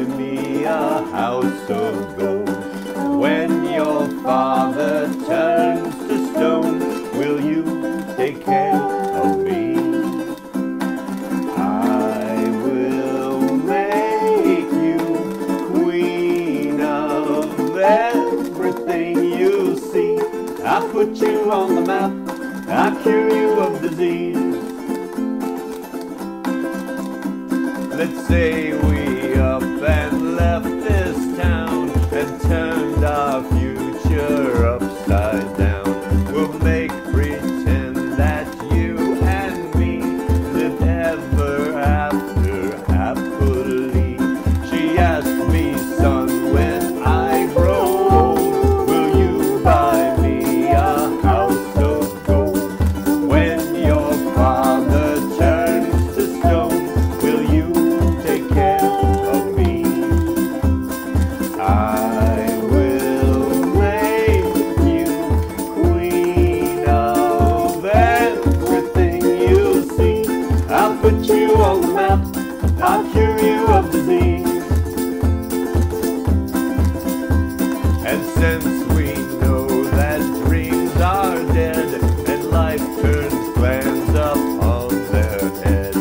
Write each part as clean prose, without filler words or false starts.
me a house of gold? When your father turns to stone, will you take care of me? I will make you queen of everything you see. I'll put you on the map, I'll cure you of disease. Let's say we up and left this town and turned our future upside down. We'll make pretend that you and me live ever after happily. She asked me, son, when I grow old, will you buy me a house of gold? When your father turns to stone, will you take care of me? I will make you queen of everything you see. I'll put you on the map, I'll cure you of disease. And since we know that dreams are dead and life turns plans up on their head,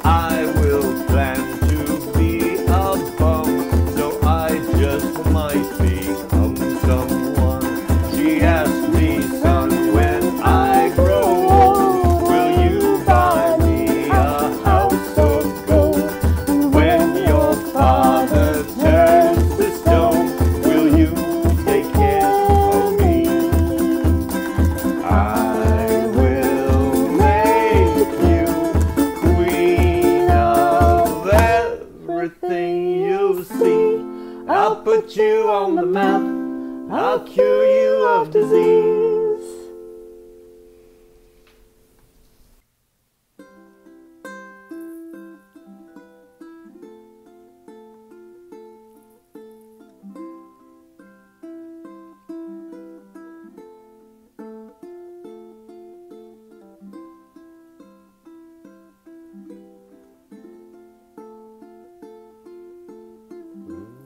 I will plan to be a bum, so I just might become someone. She asked me, son, when I grow old, will you buy me a house of gold? When your father turns to stone, will you take care of me? I will make you queen of everything you see. I'll put you on the map, I'll cure you of disease.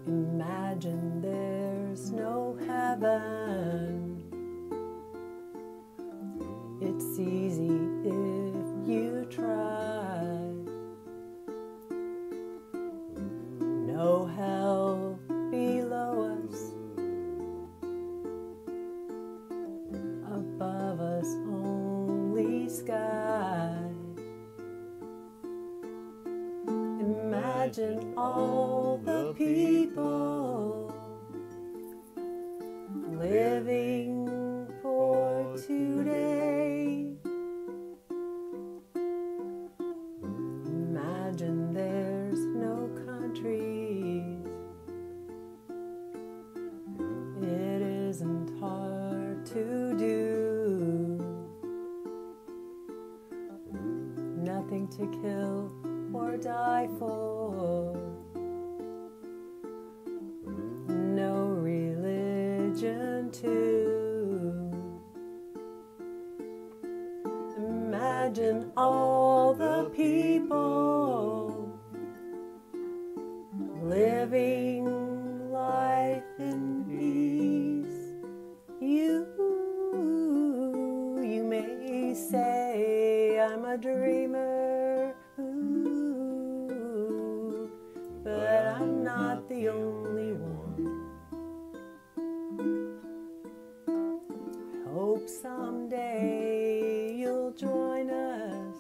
Imagine there's no heaven. It's easy if you try. No hell below us, above us only sky. Imagine all the people living for today. Imagine there's no countries. It isn't hard to do. Nothing to kill or die for. No religion too. Imagine all the people living life in peace. You may say I'm a dreamer, but I'm not the only one. I hope someday you'll join us,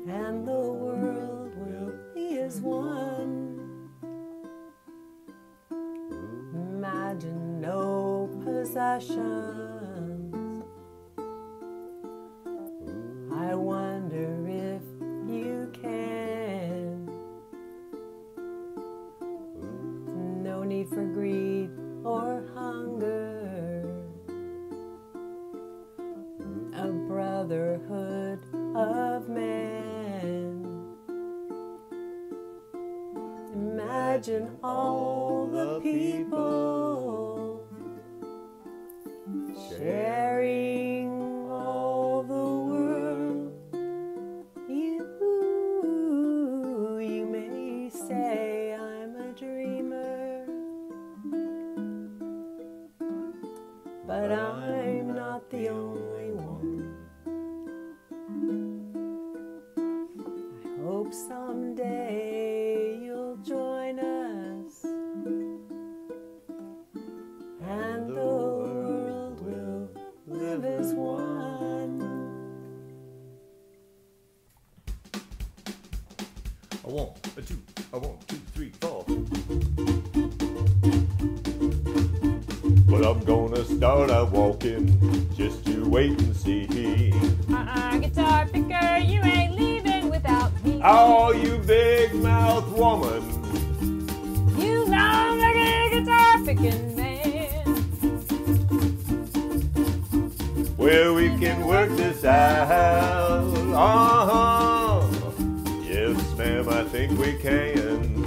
and the world will be as one. Imagine no possessions. I wonder if you can. No need for greed or hunger. A brotherhood of man. Imagine all the people sharing all the world. You may someday you'll join us, and the world will live as one. A 1, a 2, a 1, 2, 3, 4. But I'm gonna start out walking, just you wait and see. Guitar picker, you ain't leaving without me. Oh, you big mouth woman. You long like a guitar picking man. Well, we can work this out. Yes, ma'am, I think we can.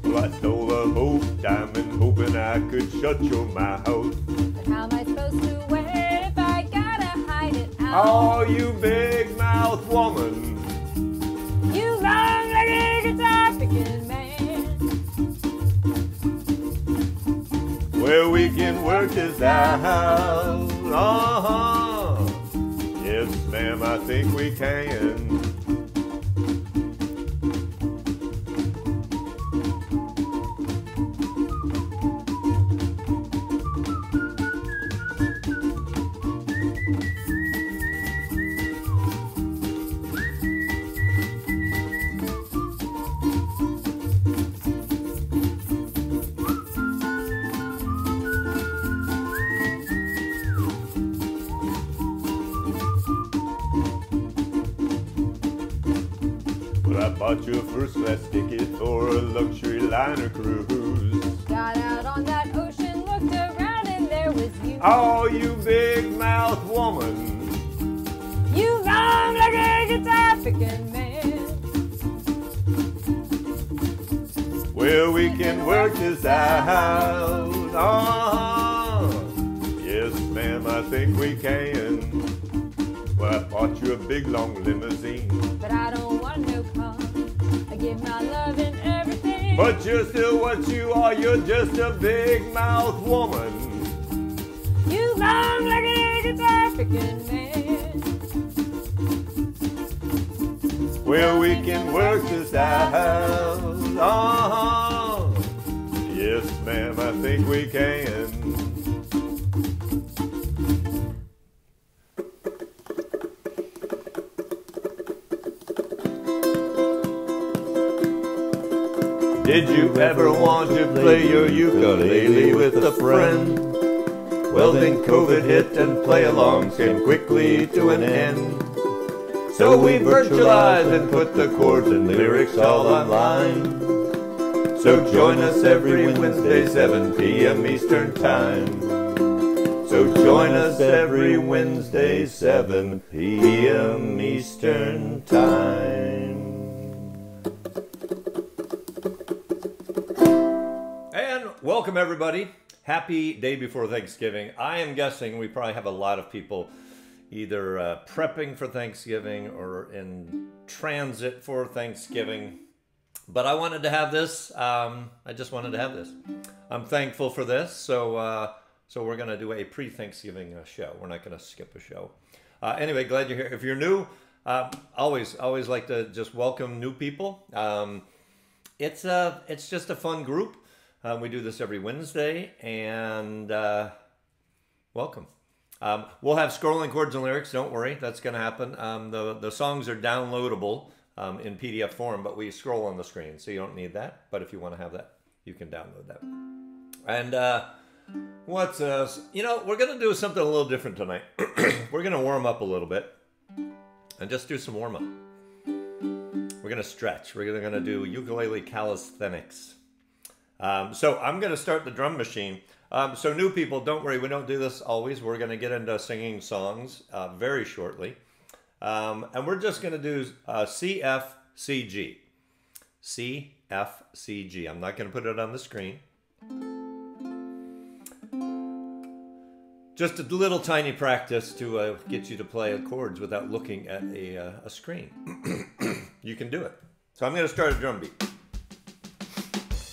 Well, I stole a hope diamond, hoping I could shut your mouth. But how am I supposed to wear it if I gotta hide it out? Oh, you big mouth woman. You long like a guitar picking man. Well, we can work this out. Yes, ma'am, I think we can. Well, I bought you a first class ticket for a luxury liner cruise. Got out on that ocean, looked around, and there was you. Oh, you big mouth woman. You long like a guitar picking man. Well, we can work this out. Yes, ma'am, I think we can. Well, I bought you a big long limousine. But I don't want no car. I give my love and everything. But you're still what you are, you're just a big mouth woman. You long like a guitar picking man. Well, we can work this out. Yes, ma'am, I think we can. Did you ever want to play your ukulele with a friend? Well, then COVID hit and play alongs came quickly to an end. So we virtualized and put the chords and lyrics all online. So join us every Wednesday, 7 p.m. Eastern Time. So join us every Wednesday, 7 p.m. Eastern Time. And welcome everybody. Happy day before Thanksgiving. I am guessing we probably have a lot of people either prepping for Thanksgiving or in transit for Thanksgiving. But I wanted to have this. I just wanted to have this. I'm thankful for this. So we're going to do a pre-Thanksgiving show. We're not going to skip a show. Anyway, glad you're here. If you're new, always like to just welcome new people. It's just a fun group. We do this every Wednesday, and welcome. We'll have scrolling chords and lyrics. Don't worry, that's going to happen. The songs are downloadable in PDF form, but we scroll on the screen, so you don't need that. But if you want to have that, you can download that. And what's we're going to do something a little different tonight. We're going to warm up a little bit and just do some warm up. We're going to stretch. We're going to do ukulele calisthenics. So I'm going to start the drum machine. So new people, don't worry, we don't do this always. We're going to get into singing songs very shortly. And we're just going to do C, F, C, G. C, F, C, G. I'm not going to put it on the screen. Just a little tiny practice to get you to play chords without looking at a screen. You can do it. So I'm going to start a drum beat.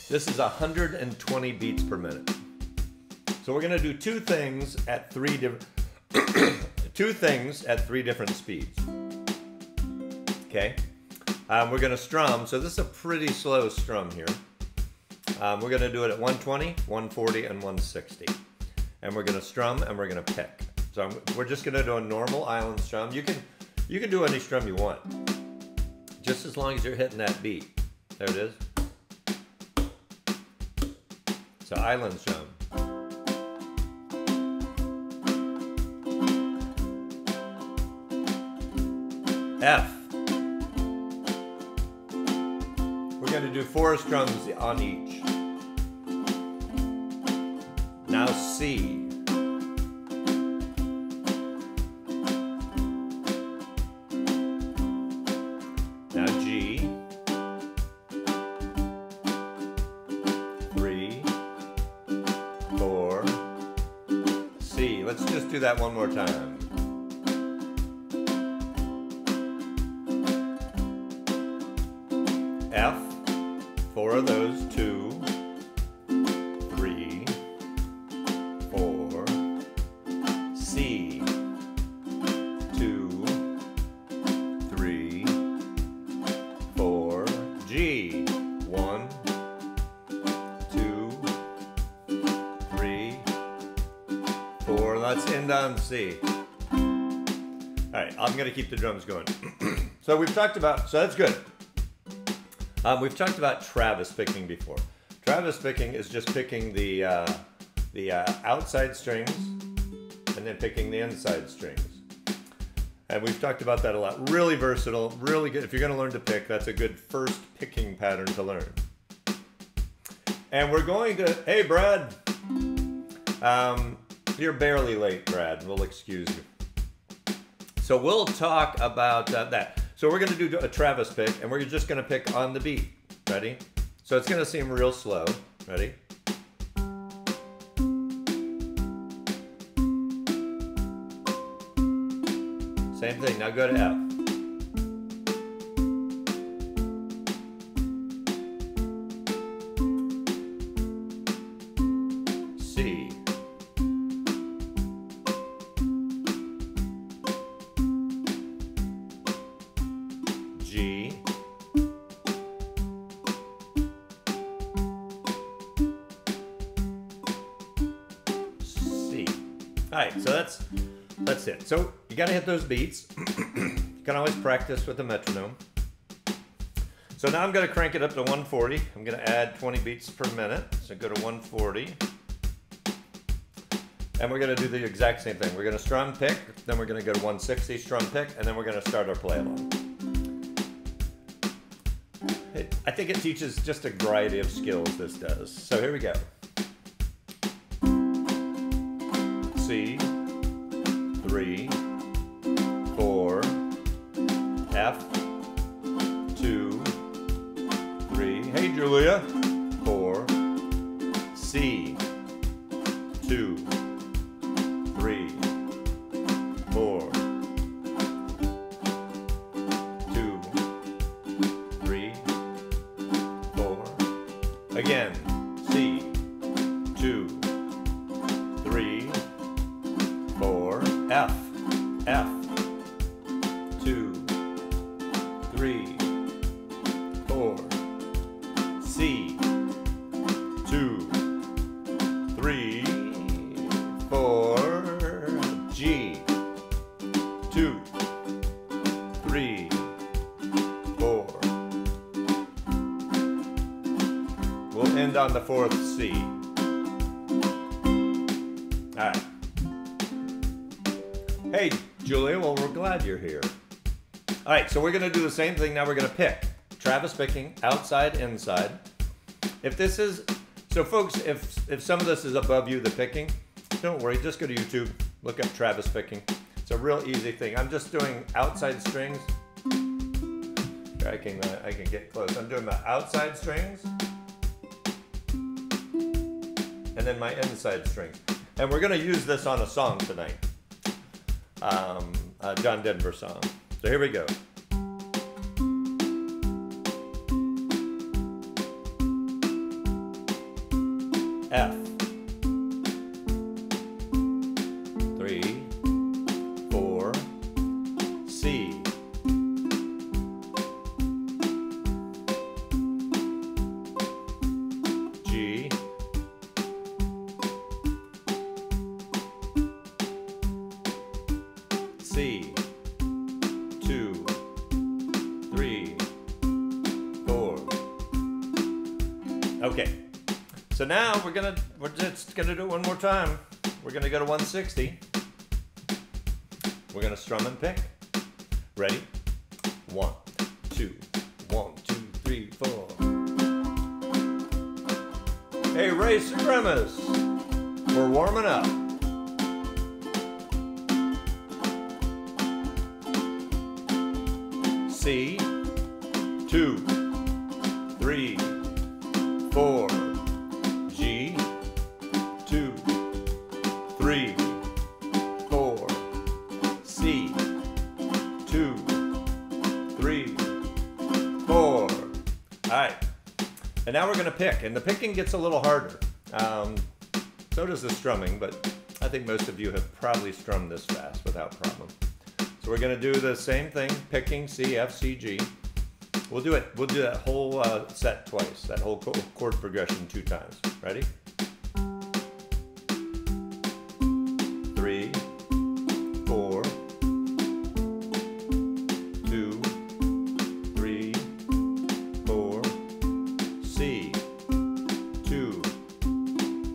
This is 120 beats per minute. So we're going to do two things at three different speeds. okay? We're gonna strum, so this is a pretty slow strum here. We're gonna do it at 120, 140, and 160. And we're gonna strum and we're gonna pick. So we're just gonna do a normal island strum. You can do any strum you want, just as long as you're hitting that beat. There it is. So island strum. F. We're going to do 4 strums on each. Now C. Now G. 3, 4, C. Let's just do that one more time. F, 4 of those, 2, 3, 4, C, 2, 3, 4, G, 1, 2, 3, 4. Let's end on C. All right, I'm gonna keep the drums going. So we've talked about, so that's good. We've talked about Travis picking before. Travis picking is just picking the outside strings and then picking the inside strings. And we've talked about that a lot. Really versatile, really good. If you're gonna learn to pick, that's a good first picking pattern to learn. And we're going to, hey Brad. You're barely late, Brad, we'll excuse you. So we'll talk about that. So we're going to do a Travis pick, and we're just going to pick on the beat. Ready? So it's going to seem real slow. Ready? Same thing. Now go to F. C. G, C. All right, so that's it. So you got to hit those beats. You can always practice with the metronome. So now I'm going to crank it up to 140. I'm going to add 20 beats per minute. So go to 140. And we're going to do the exact same thing. We're going to strum pick, then we're going to go to 160, strum pick, and then we're going to start our play along. I think it teaches just a variety of skills, this does. So here we go. C, 3, 4, F, 2, 3, hey Julia, 4, C, 2, 3, 4, 2, 3, 4. Again, C, 2, 3, 4, F, F, 2, 3, 4, C, 2, 3, 4, G, 2, 3, 4. We'll end on the 4th C. All right. Hey, Julia, well, we're glad you're here. All right, so we're gonna do the same thing. Now we're gonna pick. Travis picking, outside, inside. If this is, so folks, if some of this is above you, the picking, don't worry, just go to YouTube, look up Travis picking. It's a real easy thing. I'm just doing outside strings. Here, I can get close. I'm doing the outside strings, and then my inside string. And we're gonna use this on a song tonight. A John Denver song. So here we go. F, 3, 4, C, Okay. So now we're just gonna do it one more time. We're gonna go to 160. We're gonna strum and pick. Ready? 1, 2, 1, 2, 3, 4. Hey, Ray Supremus, we're warming up. C, 2, 3, 4. G, 2, 3, 4. C, 2, 3, 4. All right. And now we're going to pick. And the picking gets a little harder. So does the strumming, but I think most of you have probably strummed this fast without problem. So we're going to do the same thing, picking C, F, C, G. We'll do that whole set twice, that whole chord progression 2 times. Ready? 3, 4, 2, 3, 4, C, 2,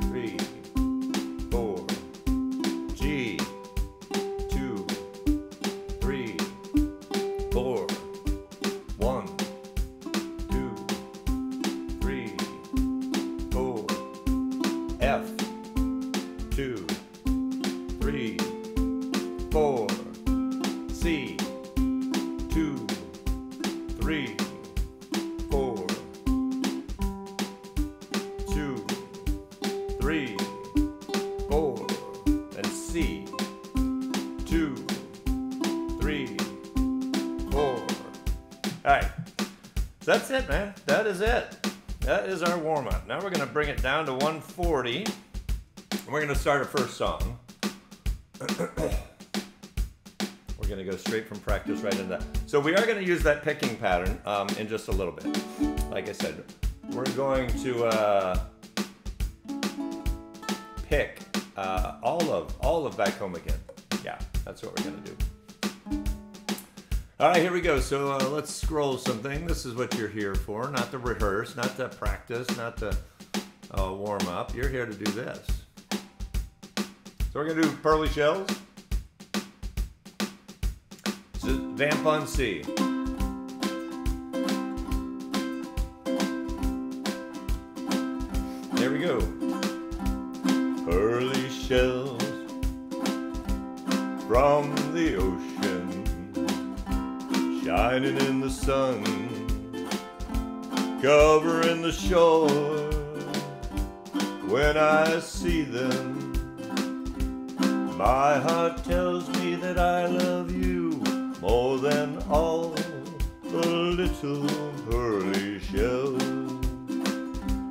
3, 4, G, 2, 3, 4, 1, 2, 3, 4, F, 2, 3, 4, C, 2, 3, 4, 2, 3, 4, and C, 2, 3, 4. All right, so that's it, man. That is it. That is our warm-up. Now we're going to bring it down to 140. And we're going to start our first song. We're going to go straight from practice right into that. So we are going to use that picking pattern in just a little bit. Like I said, we're going to pick all of Back Home Again. Yeah, that's what we're going to do. All right, here we go. So let's scroll something. This is what you're here for, not to rehearse, not to practice, not to warm up. You're here to do this. So we're going to do Pearly Shells. So vamp on C. There we go. Pearly shells from the ocean, shining in the sun, covering the shore. When I see them, my heart tells me that I love you more than all the little pearly shells.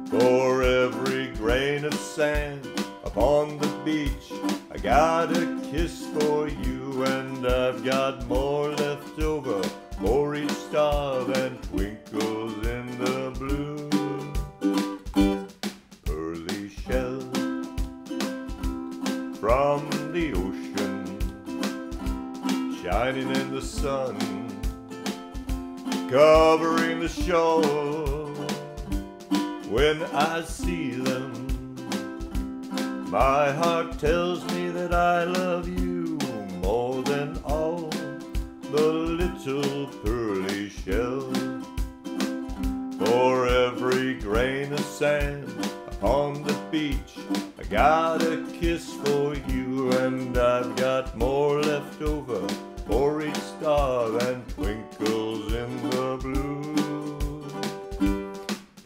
For every grain of sand upon the beach, I got a kiss for you, and I've got more left over for each star than twinkles in the blue. Pearly shells from the ocean, shining in the sun, covering the shore. When I see them, my heart tells me that I love you more than all the little pearly shells. For every grain of sand upon the beach, I got a kiss for you, and I've got more left over for each star than twinkles in the blue.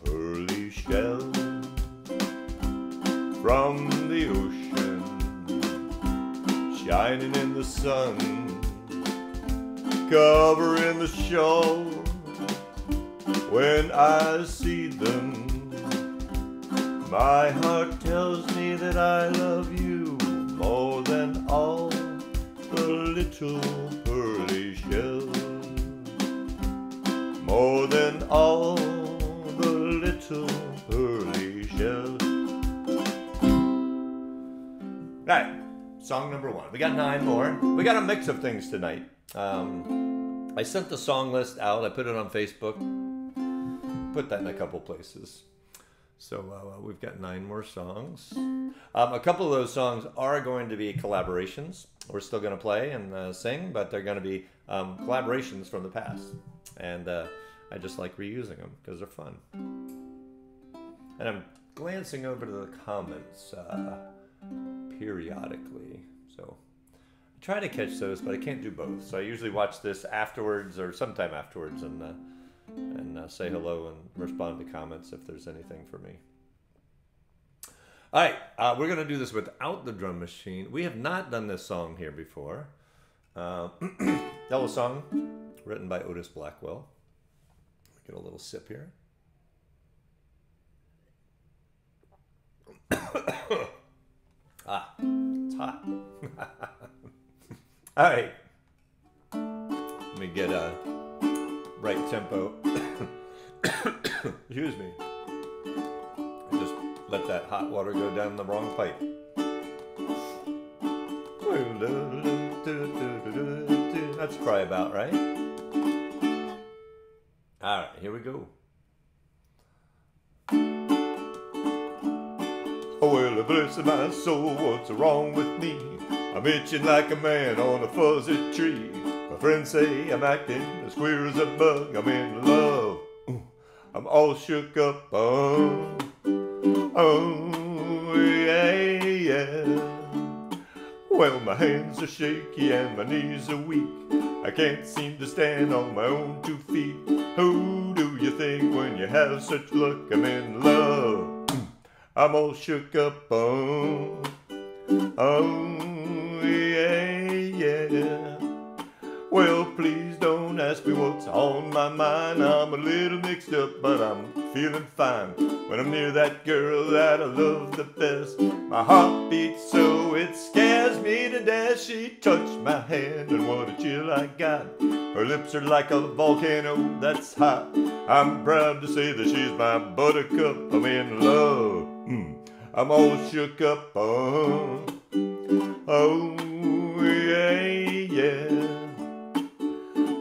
Pearly shells from the ocean, shining in the sun, covering the shore. When I see them, my heart tells me that I love you more than all the little pearly shells. More than all the little pearly shells. All right, song number 1. We got 9 more. We got a mix of things tonight. I sent the song list out. I put it on Facebook. Put that in a couple places. So we've got 9 more songs. A couple of those songs are going to be collaborations. We're still going to play and sing, but they're going to be collaborations from the past. And I just like reusing them because they're fun. And I'm glancing over to the comments periodically. So I try to catch those, but I can't do both. So I usually watch this afterwards or sometime afterwards and say hello and respond to comments if there's anything for me. All right, we're going to do this without the drum machine. We have not done this song here before. Yellow Song, written by Otis Blackwell. Get a little sip here. It's hot. All right. Let me get a right tempo. Excuse me. Just let that hot water go down the wrong pipe. That's probably about right. All right, here we go. Oh, well, bless my soul, what's wrong with me? I'm itching like a man on a fuzzy tree. My friends say I'm acting as queer as a bug. I'm in love. I'm all shook up. Oh, yeah, yeah. Well, my hands are shaky and my knees are weak. I can't seem to stand on my own 2 feet. Who do you think when you have such luck? I'm in love. I'm all shook up. Oh, yeah, yeah. Well, please don't ask me what's on my mind. I'm a little mixed up, but I'm feeling fine. When I'm near that girl that I love the best, my heart beats so it scares me to death. She touched my hand and what a chill I got. Her lips are like a volcano that's hot. I'm proud to say that she's my buttercup. I'm in love. I'm all shook up. Oh, yeah, yeah.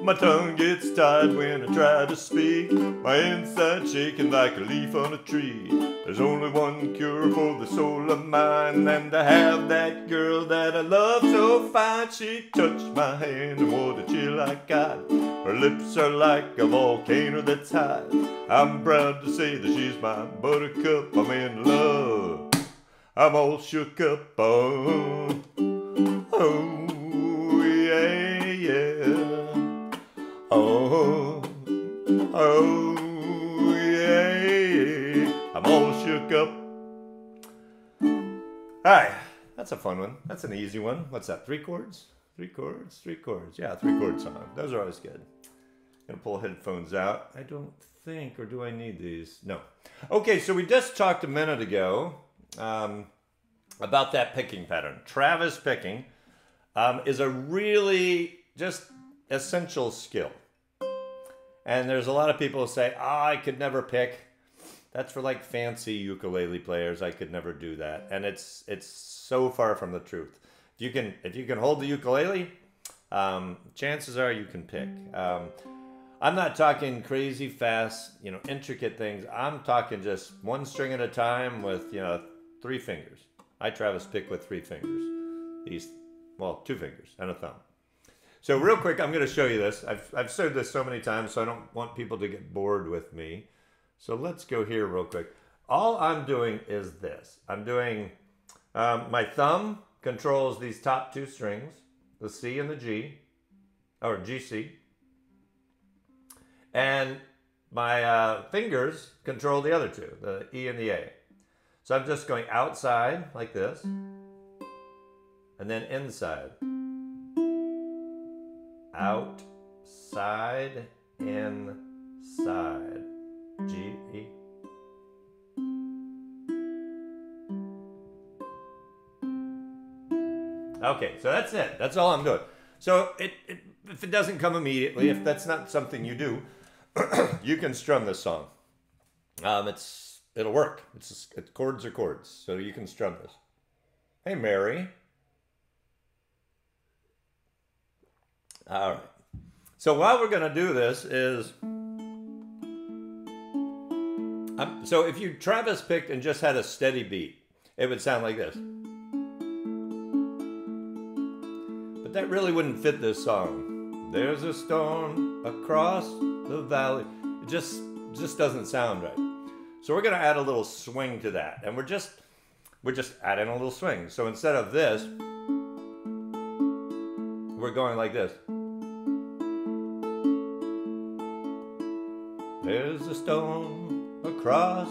My tongue gets tied when I try to speak. My inside shaking like a leaf on a tree. There's only one cure for the soul of mine, and to have that girl that I love so fine. She touched my hand and what a chill I got. Her lips are like a volcano that's hot. I'm proud to say that she's my buttercup. I'm in love. I'm all shook up. Oh, yeah, yeah. Oh, yeah. I'm all shook up. Alright, that's a fun one. That's an easy one. What's that, 3 chords? 3 chords? 3 chords. Yeah, 3 chord song. Those are always good. Gonna pull headphones out. I don't think, or do I need these? No. Okay, so we just talked a minute ago about that picking pattern. Travis picking is a really just essential skill. And there's a lot of people who say, I could never pick. That's for like fancy ukulele players. I could never do that. And it's so far from the truth. If you can hold the ukulele, chances are you can pick. I'm not talking crazy fast, intricate things. I'm talking just 1 string at a time with, 3 fingers. I Travis pick with 3 fingers. 2 fingers and a thumb. So real quick, I'm going to show you this. I've said this so many times, so I don't want people to get bored with me. So let's go here real quick. All I'm doing is this. I'm doing, my thumb controls these top 2 strings, the C and the G, or GC. And my fingers control the other 2, the E and the A. So I'm just going outside like this, and then inside. Outside, inside. G, E. Okay, so that's it. That's all I'm doing. So if it doesn't come immediately, if that's not something you do, you can strum this song. It'll work. It's chords are chords, so you can strum this. Hey, Mary. All right. So what we're going to do this is, So if you Travis picked and just had a steady beat, it would sound like this. But that really wouldn't fit this song. There's a storm across the valley. It just doesn't sound right. So we're gonna add a little swing to that, and we're just adding a little swing. So instead of this, we're going like this. There's a storm across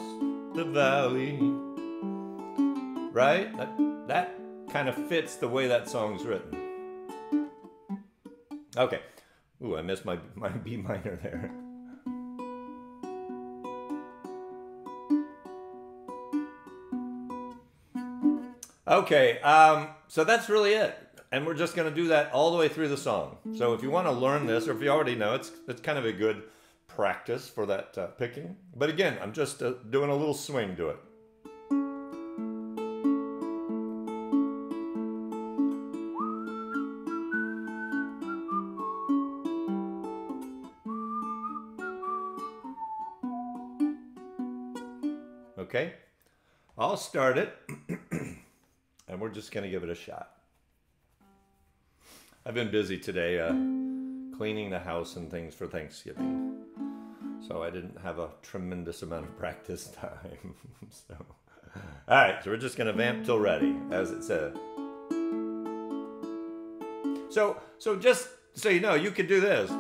the valley. Right? That kind of fits the way that song's written. Okay. Ooh, I missed my B minor there. Okay, so that's really it. And we're just going to do that all the way through the song. So if you want to learn this, or if you already know, it's kind of a good practice for that picking. But again, I'm just doing a little swing to it. Okay, I'll start it, and we're just going to give it a shot. I've been busy today cleaning the house and things for Thanksgiving, so I didn't have a tremendous amount of practice time. So, all right, so we're just going to vamp till ready, as it said. So just so you know, you could do this.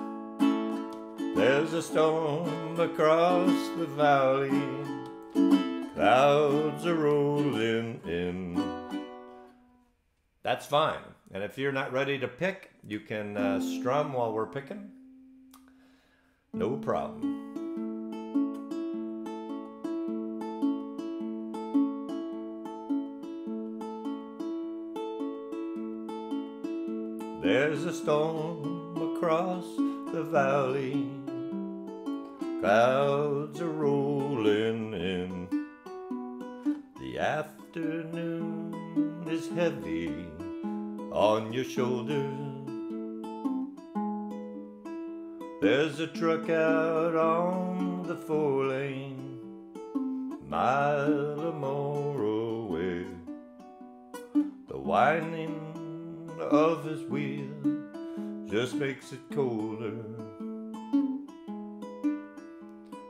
There's a storm across the valley. Clouds are rolling in. That's fine. And if you're not ready to pick, you can strum while we're picking. No problem. There's a storm across the valley. Clouds are rolling in. The afternoon is heavy on your shoulders. There's a truck out on the 4-lane, mile or more away. The whining of his wheel just makes it colder.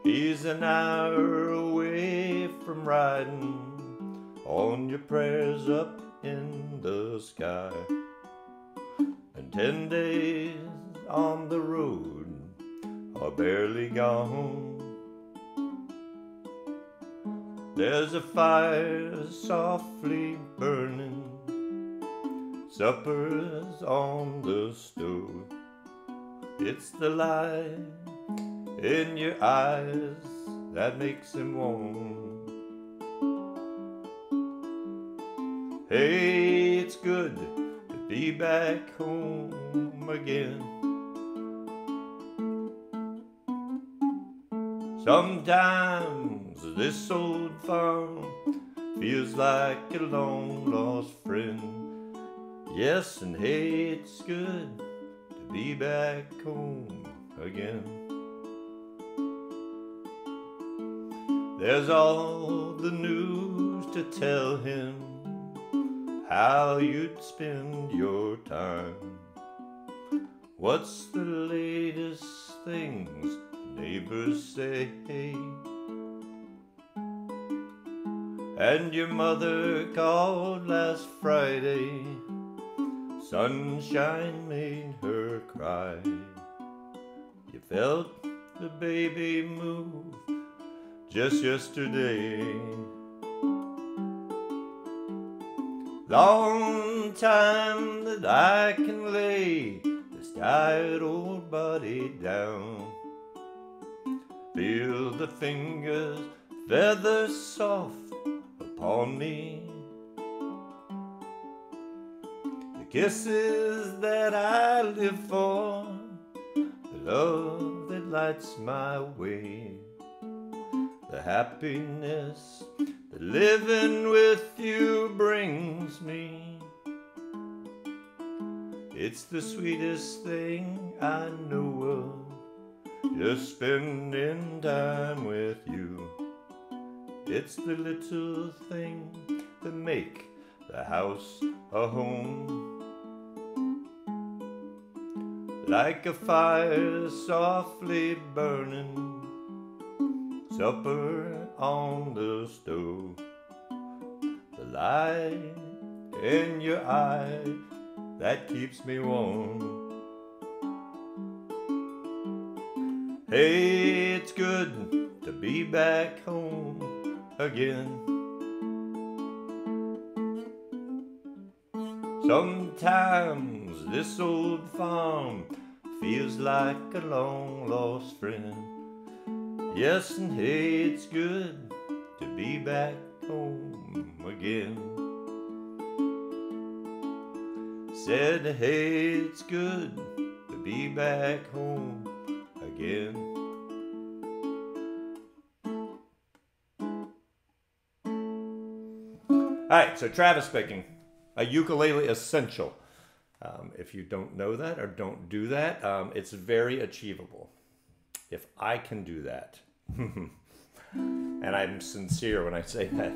He's an hour away from riding on your prayers up in the sky, and 10 days on the road are barely gone. There's a fire softly burning, supper's on the stove. It's the light in your eyes that makes him warm. Hey, it's good to be back home again. Sometimes this old farm feels like a long lost friend. Yes, and hey, it's good to be back home again. There's all the news to tell him how you'd spend your time. What's the latest things neighbors say? And your mother called last Friday, sunshine made her cry. You felt the baby move just yesterday. Long time that I can lay this tired old body down. Feel the fingers, feathers soft upon me. The kisses that I live for, the love that lights my way. The happiness that living with you brings me. It's the sweetest thing I know of, just spending time with you. It's the little things that make the house a home. Like a fire softly burning, supper on the stove, the light in your eye that keeps me warm. Hey, it's good to be back home again. Sometimes this old farm feels like a long lost friend. Yes, and hey, it's good to be back home again. Said, hey, it's good to be back home again. All right, so Travis speaking, a ukulele essential. If you don't know that or don't do that, it's very achievable. If I can do that, and I'm sincere when I say that,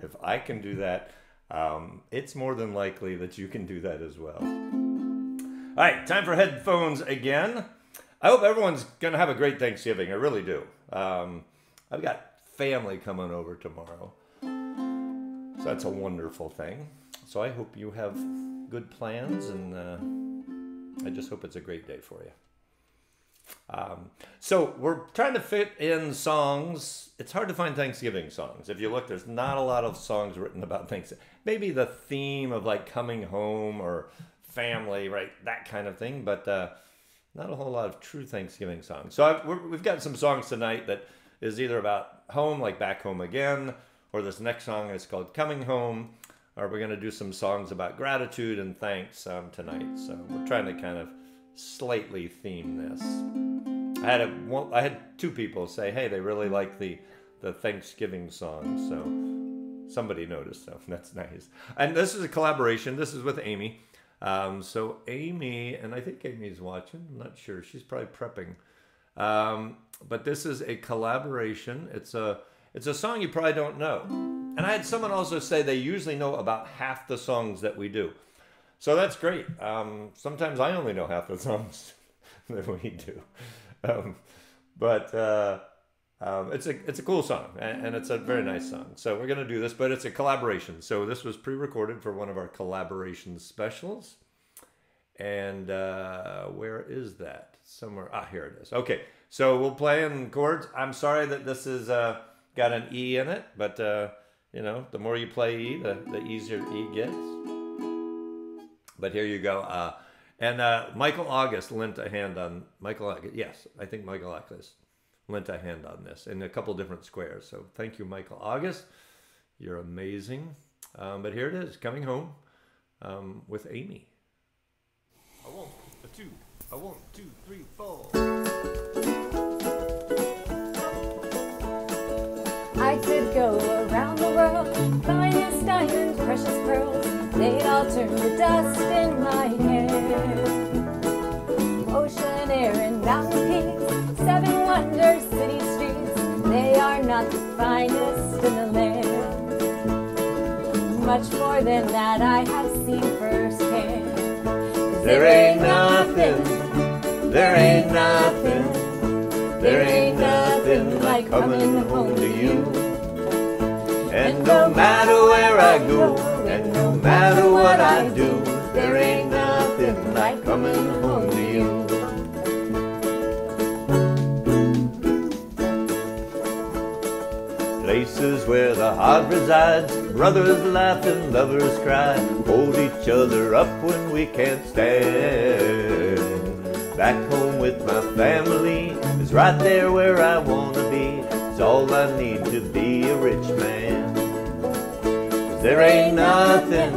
if I can do that, it's more than likely that you can do that as well. All right, time for headphones again. I hope everyone's going to have a great Thanksgiving. I really do. I've got family coming over tomorrow. So that's a wonderful thing. So I hope you have good plans, and I just hope it's a great day for you. So we're trying to fit in songs. It's hard to find Thanksgiving songs. If you look, there's not a lot of songs written about Thanksgiving. Maybe the theme of like coming home or family, right? That kind of thing, but not a whole lot of true Thanksgiving songs. So we've got some songs tonight that is either about home, like Back Home Again, or this next song is called Coming Home, or we're going to do some songs about gratitude and thanks tonight. So we're trying to kind of slightly theme this. I had two people say, hey, they really like the Thanksgiving song, so somebody noticed, so that's nice. And this is a collaboration. This is with Amy. So Amy, and I think Amy's watching. I'm not sure. She's probably prepping. But this is a collaboration. It's a song you probably don't know. And I had someone also say they usually know about half the songs that we do. So that's great. Sometimes I only know half the songs that we do. But it's a cool song, and it's a very nice song. So we're going to do this, but it's a collaboration. So this was pre-recorded for one of our collaboration specials. And where is that? Somewhere. Ah, here it is. Okay, so we'll play in chords. I'm sorry that this is got an E in it, but you know, the more you play E, the easier E gets. But here you go. And Michael August lent a hand on Yes, I think Michael August lent a hand on this in a couple different squares. So thank you, Michael August. You're amazing. But here it is, Coming Home with Amy. A 1, a 2, a 1, 2, 3, 4. I could go around the world, finest diamonds, precious pearls, they'd all turn to dust in my hair. Ocean air and mountain peaks, 7 wonders, city streets, they are not the finest in the land. Much more than that I have seen firsthand. There ain't nothing, there ain't nothing, there ain't nothing like coming home to you. And no matter where I go, and no matter what I do, there ain't nothing like coming home to you. Places where the heart resides, brothers laugh and lovers cry, hold each other up when we can't stand. Back home with my family is right there where I want to be. It's all I need to be a rich man. 'Cause there ain't nothing,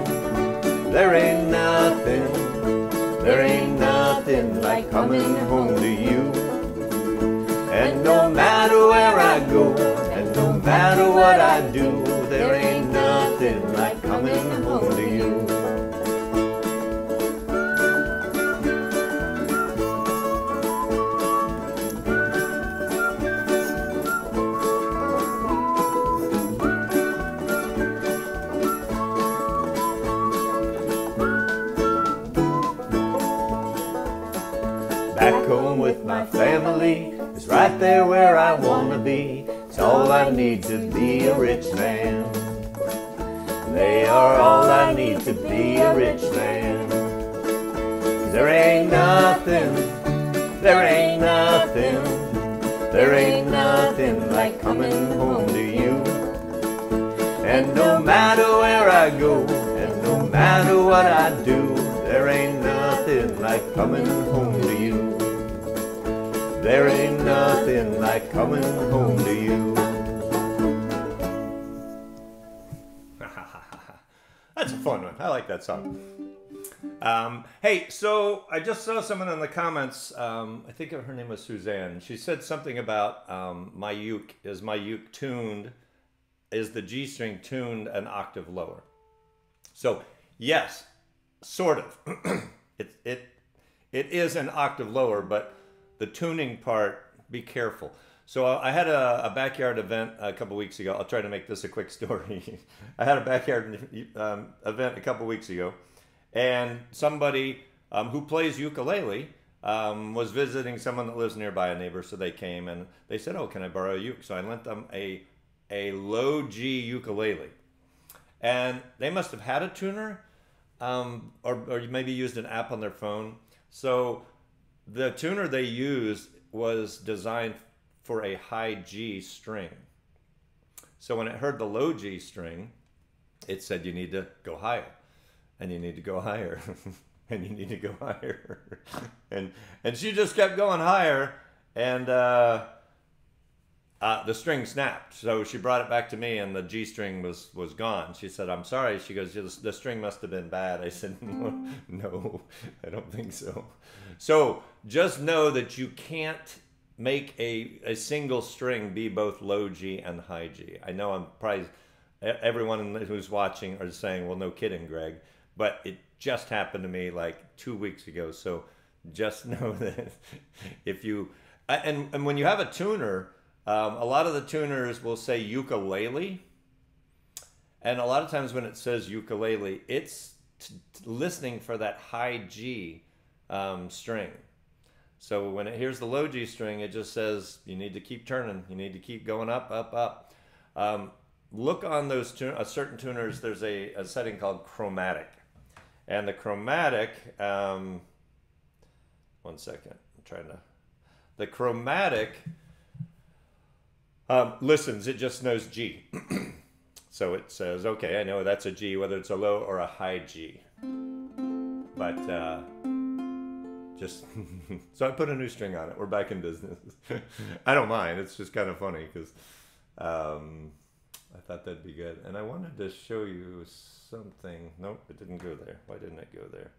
there ain't nothing, there ain't nothing like coming home to you. And no matter where I go, and no matter what I do, there ain't nothing like coming home to you. right there where I wanna be. It's all I need to be a rich man. They are all I need to be a rich man. There ain't nothing, there ain't nothing, there ain't nothing like coming home to you. And no matter where I go, and no matter what I do, there ain't nothing like coming home to you. There ain't nothing like coming home to you. That's a fun one. I like that song. Hey, so I just saw someone in the comments, I think her name was Suzanne. She said something about my uke. Is my uke tuned? Is the G string tuned an octave lower? So yes, sort of. It is an octave lower, but the tuning part, be careful. So I had a backyard event a couple weeks ago. I'll try to make this a quick story. I had a backyard event a couple weeks ago, and somebody who plays ukulele was visiting someone that lives nearby, a neighbor, so they came and they said, oh, can I borrow a uke? So I lent them a low G ukulele. And they must have had a tuner, or maybe used an app on their phone. So the tuner they used was designed for a high G string. So when it heard the low G string, it said you need to go higher, and you need to go higher, and you need to go higher. and she just kept going higher, and the string snapped. So she brought it back to me, and the G string was gone. She said, I'm sorry. She goes, the string must have been bad. I said, no, I don't think so. So just know that you can't make a single string be both low G and high G. I know I'm probably, everyone who's watching are saying, well, no kidding, Greg. But it just happened to me like 2 weeks ago. So just know that if you, and when you have a tuner, a lot of the tuners will say ukulele, and a lot of times when it says ukulele, it's listening for that high G string. So when it hears the low G string, it just says you need to keep turning, you need to keep going up, up, up. Look on those certain tuners. There's a setting called chromatic, and the chromatic. One second, I'm trying to. The chromatic. Listens, it just knows G. So it says, okay, I know that's a G, whether it's a low or a high G. But just, so I put a new string on it. We're back in business. I don't mind. It's just kind of funny because I thought that'd be good. And I wanted to show you something. Nope, it didn't go there. Why didn't it go there?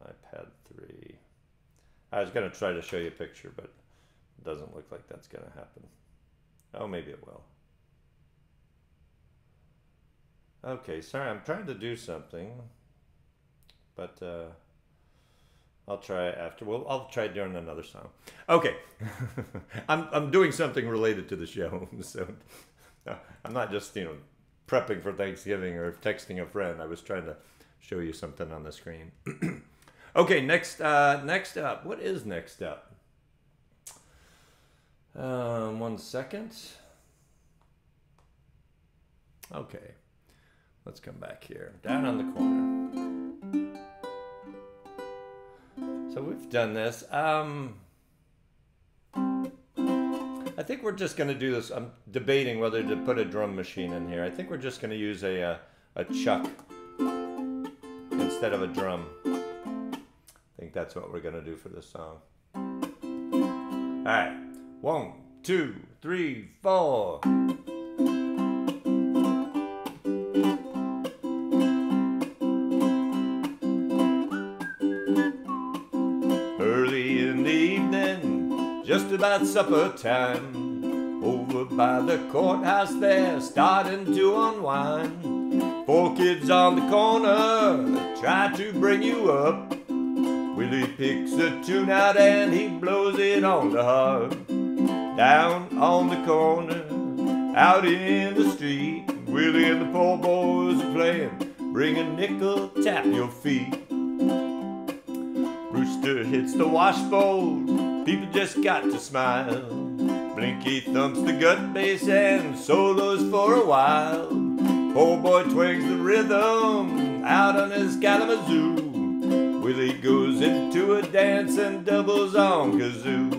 iPad 3. I was going to try to show you a picture, but it doesn't look like that's going to happen. Oh, maybe it will. Okay, sorry, I'm trying to do something, but I'll try after. Well, I'll try during another song. Okay, I'm doing something related to the show, so I'm not just prepping for Thanksgiving or texting a friend. I was trying to show you something on the screen. Okay, next up. What is next up? 1 second. Okay, let's come back here. Down on the corner. So we've done this. I think we're just going to do this. I'm debating whether to put a drum machine in here. I think we're just going to use a chuck instead of a drum. I think that's what we're going to do for this song. All right. 1, 2, 3, 4. Early in the evening, just about supper time, over by the courthouse there, starting to unwind. 4 kids on the corner try to bring you up. Willie picks a tune out and he blows it on the harp. Down on the corner, out in the street, Willie and the poor boys are playing, bring a nickel, tap your feet. Rooster hits the washbowl, people just got to smile. Blinky thumps the gut bass and solos for a while. Poor boy twigs the rhythm out on his Kalamazoo. Willie goes into a dance and doubles on kazoo.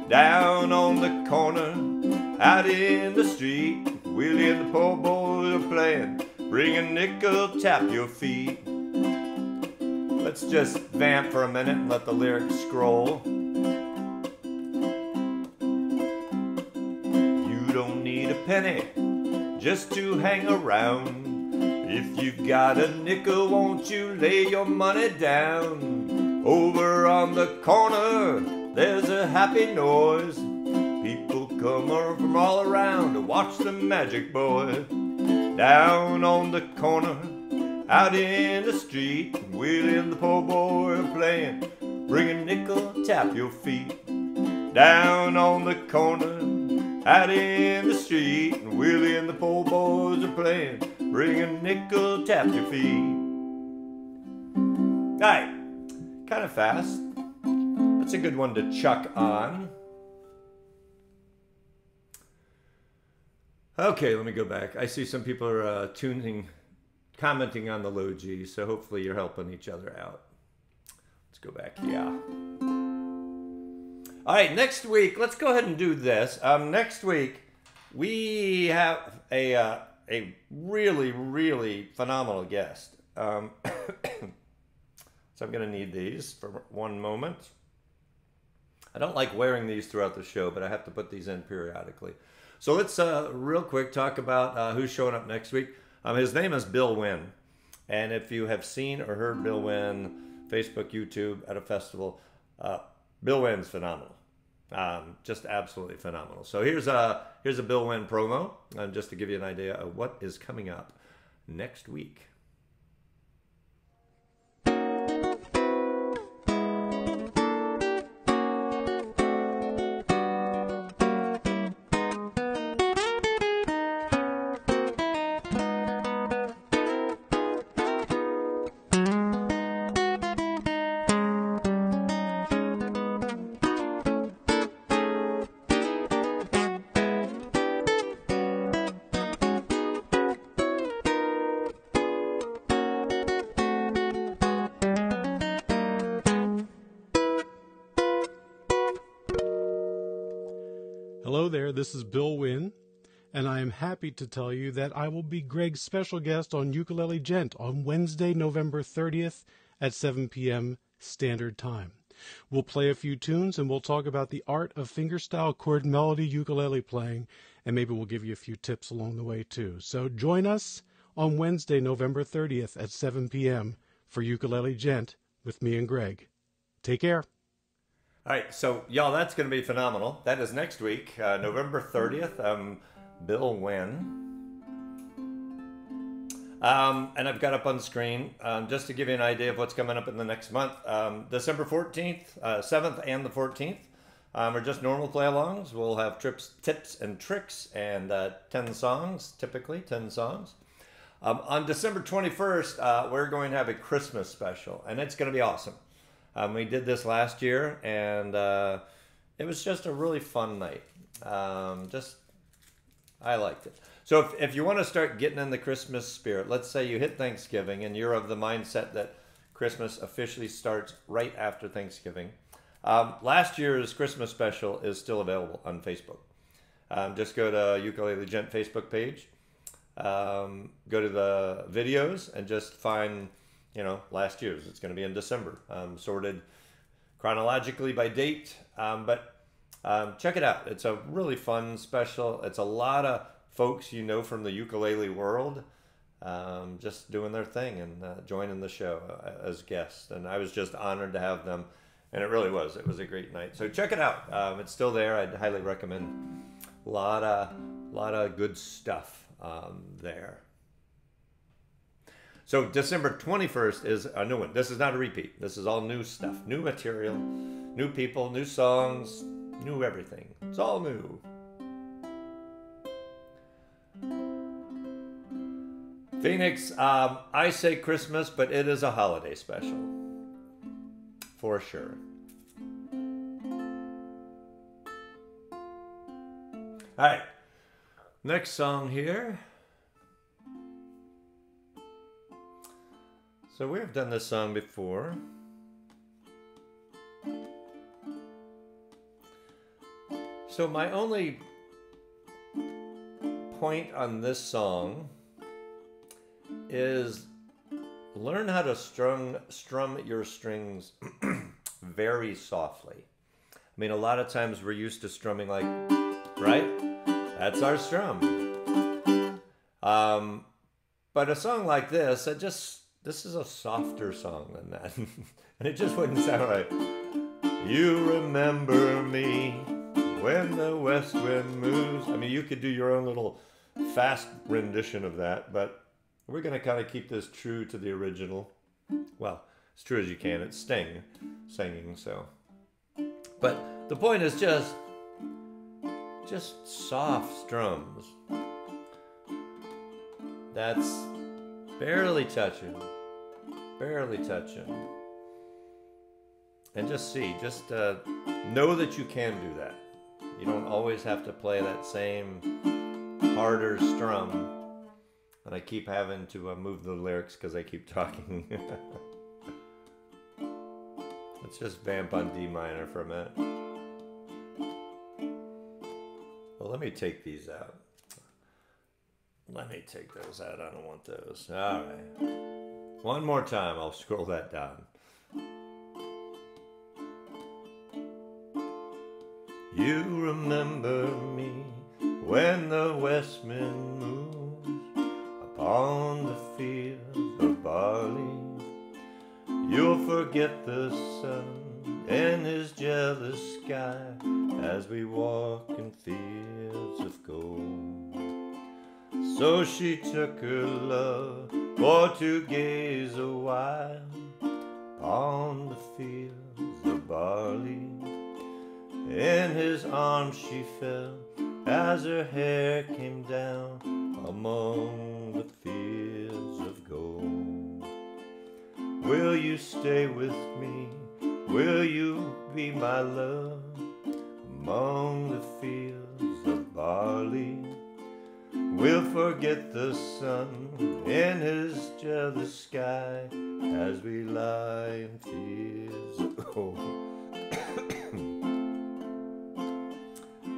Down on the corner, out in the street, Willie and the poor boy are playing, bring a nickel, tap your feet. Let's just vamp for a minute and let the lyrics scroll. You don't need a penny just to hang around. If you've got a nickel, won't you lay your money down? Over on the corner, there's a happy noise. People come from all around to watch the magic boy. Down on the corner, out in the street, Willie and the poor boy are playing, bring a nickel, tap your feet. Down on the corner, out in the street, Willie and the poor boys are playing, bring a nickel, tap your feet. Alright, kind of fast. That's a good one to chuck on. Okay, let me go back. I see some people are commenting on the low G, so hopefully you're helping each other out. Let's go back, yeah. All right, next week, let's go ahead and do this. Next week, we have a really, really phenomenal guest. So I'm gonna need these for one moment. I don't like wearing these throughout the show, but I have to put these in periodically. So let's real quick talk about who's showing up next week. His name is Bill Wynn. And if you have seen or heard Bill Wynn, Facebook, YouTube, at a festival, Bill Wynn's phenomenal. Just absolutely phenomenal. So here's a Bill Wynn promo, just to give you an idea of what is coming up next week. Hello there, this is Bill Wynn, and I am happy to tell you that I will be Greg's special guest on Ukulele Gent on Wednesday, November 30th at 7 p.m. Standard Time. We'll play a few tunes and we'll talk about the art of fingerstyle chord melody ukulele playing, and maybe we'll give you a few tips along the way too. So join us on Wednesday, November 30th at 7 p.m. for Ukulele Gent with me and Greg. Take care. All right, so y'all, that's going to be phenomenal. That is next week, November 30th. Bill Wynn. And I've got up on the screen, just to give you an idea of what's coming up in the next month. December 14th, 7th, and the 14th are just normal play-alongs. We'll have tips and tricks and 10 songs, typically 10 songs. On December 21st, we're going to have a Christmas special, and it's going to be awesome. We did this last year, and it was just a really fun night. I liked it. So if you want to start getting in the Christmas spirit, let's say you hit Thanksgiving and you're of the mindset that Christmas officially starts right after Thanksgiving. Last year's Christmas special is still available on Facebook. Just go to Ukulele Gent Facebook page, go to the videos, and just find, last year's. It's going to be in December, sorted chronologically by date, but check it out. It's a really fun special. It's a lot of folks from the ukulele world just doing their thing and joining the show as guests. And I was just honored to have them, and it really was. It was a great night. So check it out. It's still there. I'd highly recommend. A lot of good stuff there. So December 21st is a new one. This is not a repeat. This is all new stuff, new material, new people, new songs, new everything. It's all new. Phoenix, I say Christmas, but it is a holiday special. For sure. All right. Next song here. So we have done this song before. So my only point on this song is learn how to strum your strings very softly. I mean, a lot of times we're used to strumming like, right? That's our strum. But a song like this, this is a softer song than that. And it just wouldn't sound right. You remember me when the west wind moves. I mean, you could do your own little fast rendition of that, but we're going to kind of keep this true to the original. Well, as true as you can. It's Sting singing, so. But the point is just soft strums. That's barely touching. Barely touching. And just know that you can do that. You don't always have to play that same harder strum. And I keep having to move the lyrics because I keep talking. Let's just vamp on D minor for a minute. Well, let me take these out. Let me take those out. I don't want those. All right. One more time. I'll scroll that down. You remember me when the west wind moves upon the fields of barley. You'll forget the sun and his jealous sky as we walk in fields of gold. So she took her love for to gaze a while upon the fields of barley. In his arms she fell as her hair came down among the fields of gold. Will you stay with me? Will you be my love among the fields of barley? We'll forget the sun in his jealous sky as we lie in fields of gold.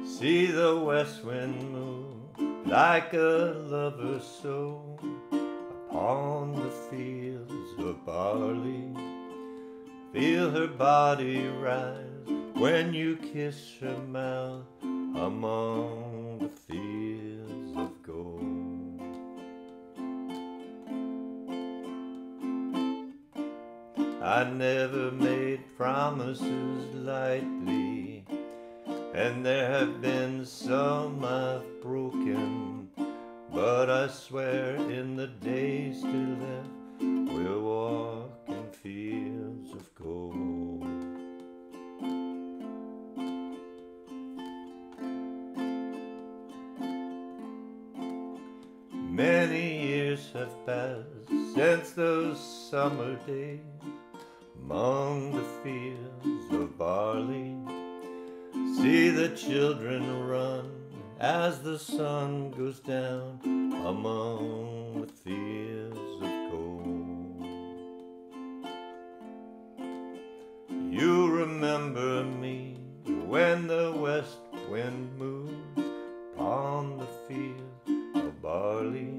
See the west wind move like a lover's soul upon the fields of barley. Feel her body rise when you kiss her mouth among the fields of gold. I never made promises lightly, and there have been some I've broken, but I swear in the days to left we'll walk in fields of gold. Many years have passed since those summer days among the fields of barley. See the children run as the sun goes down among the fields of gold. You remember me when the west wind moves upon the fields of barley.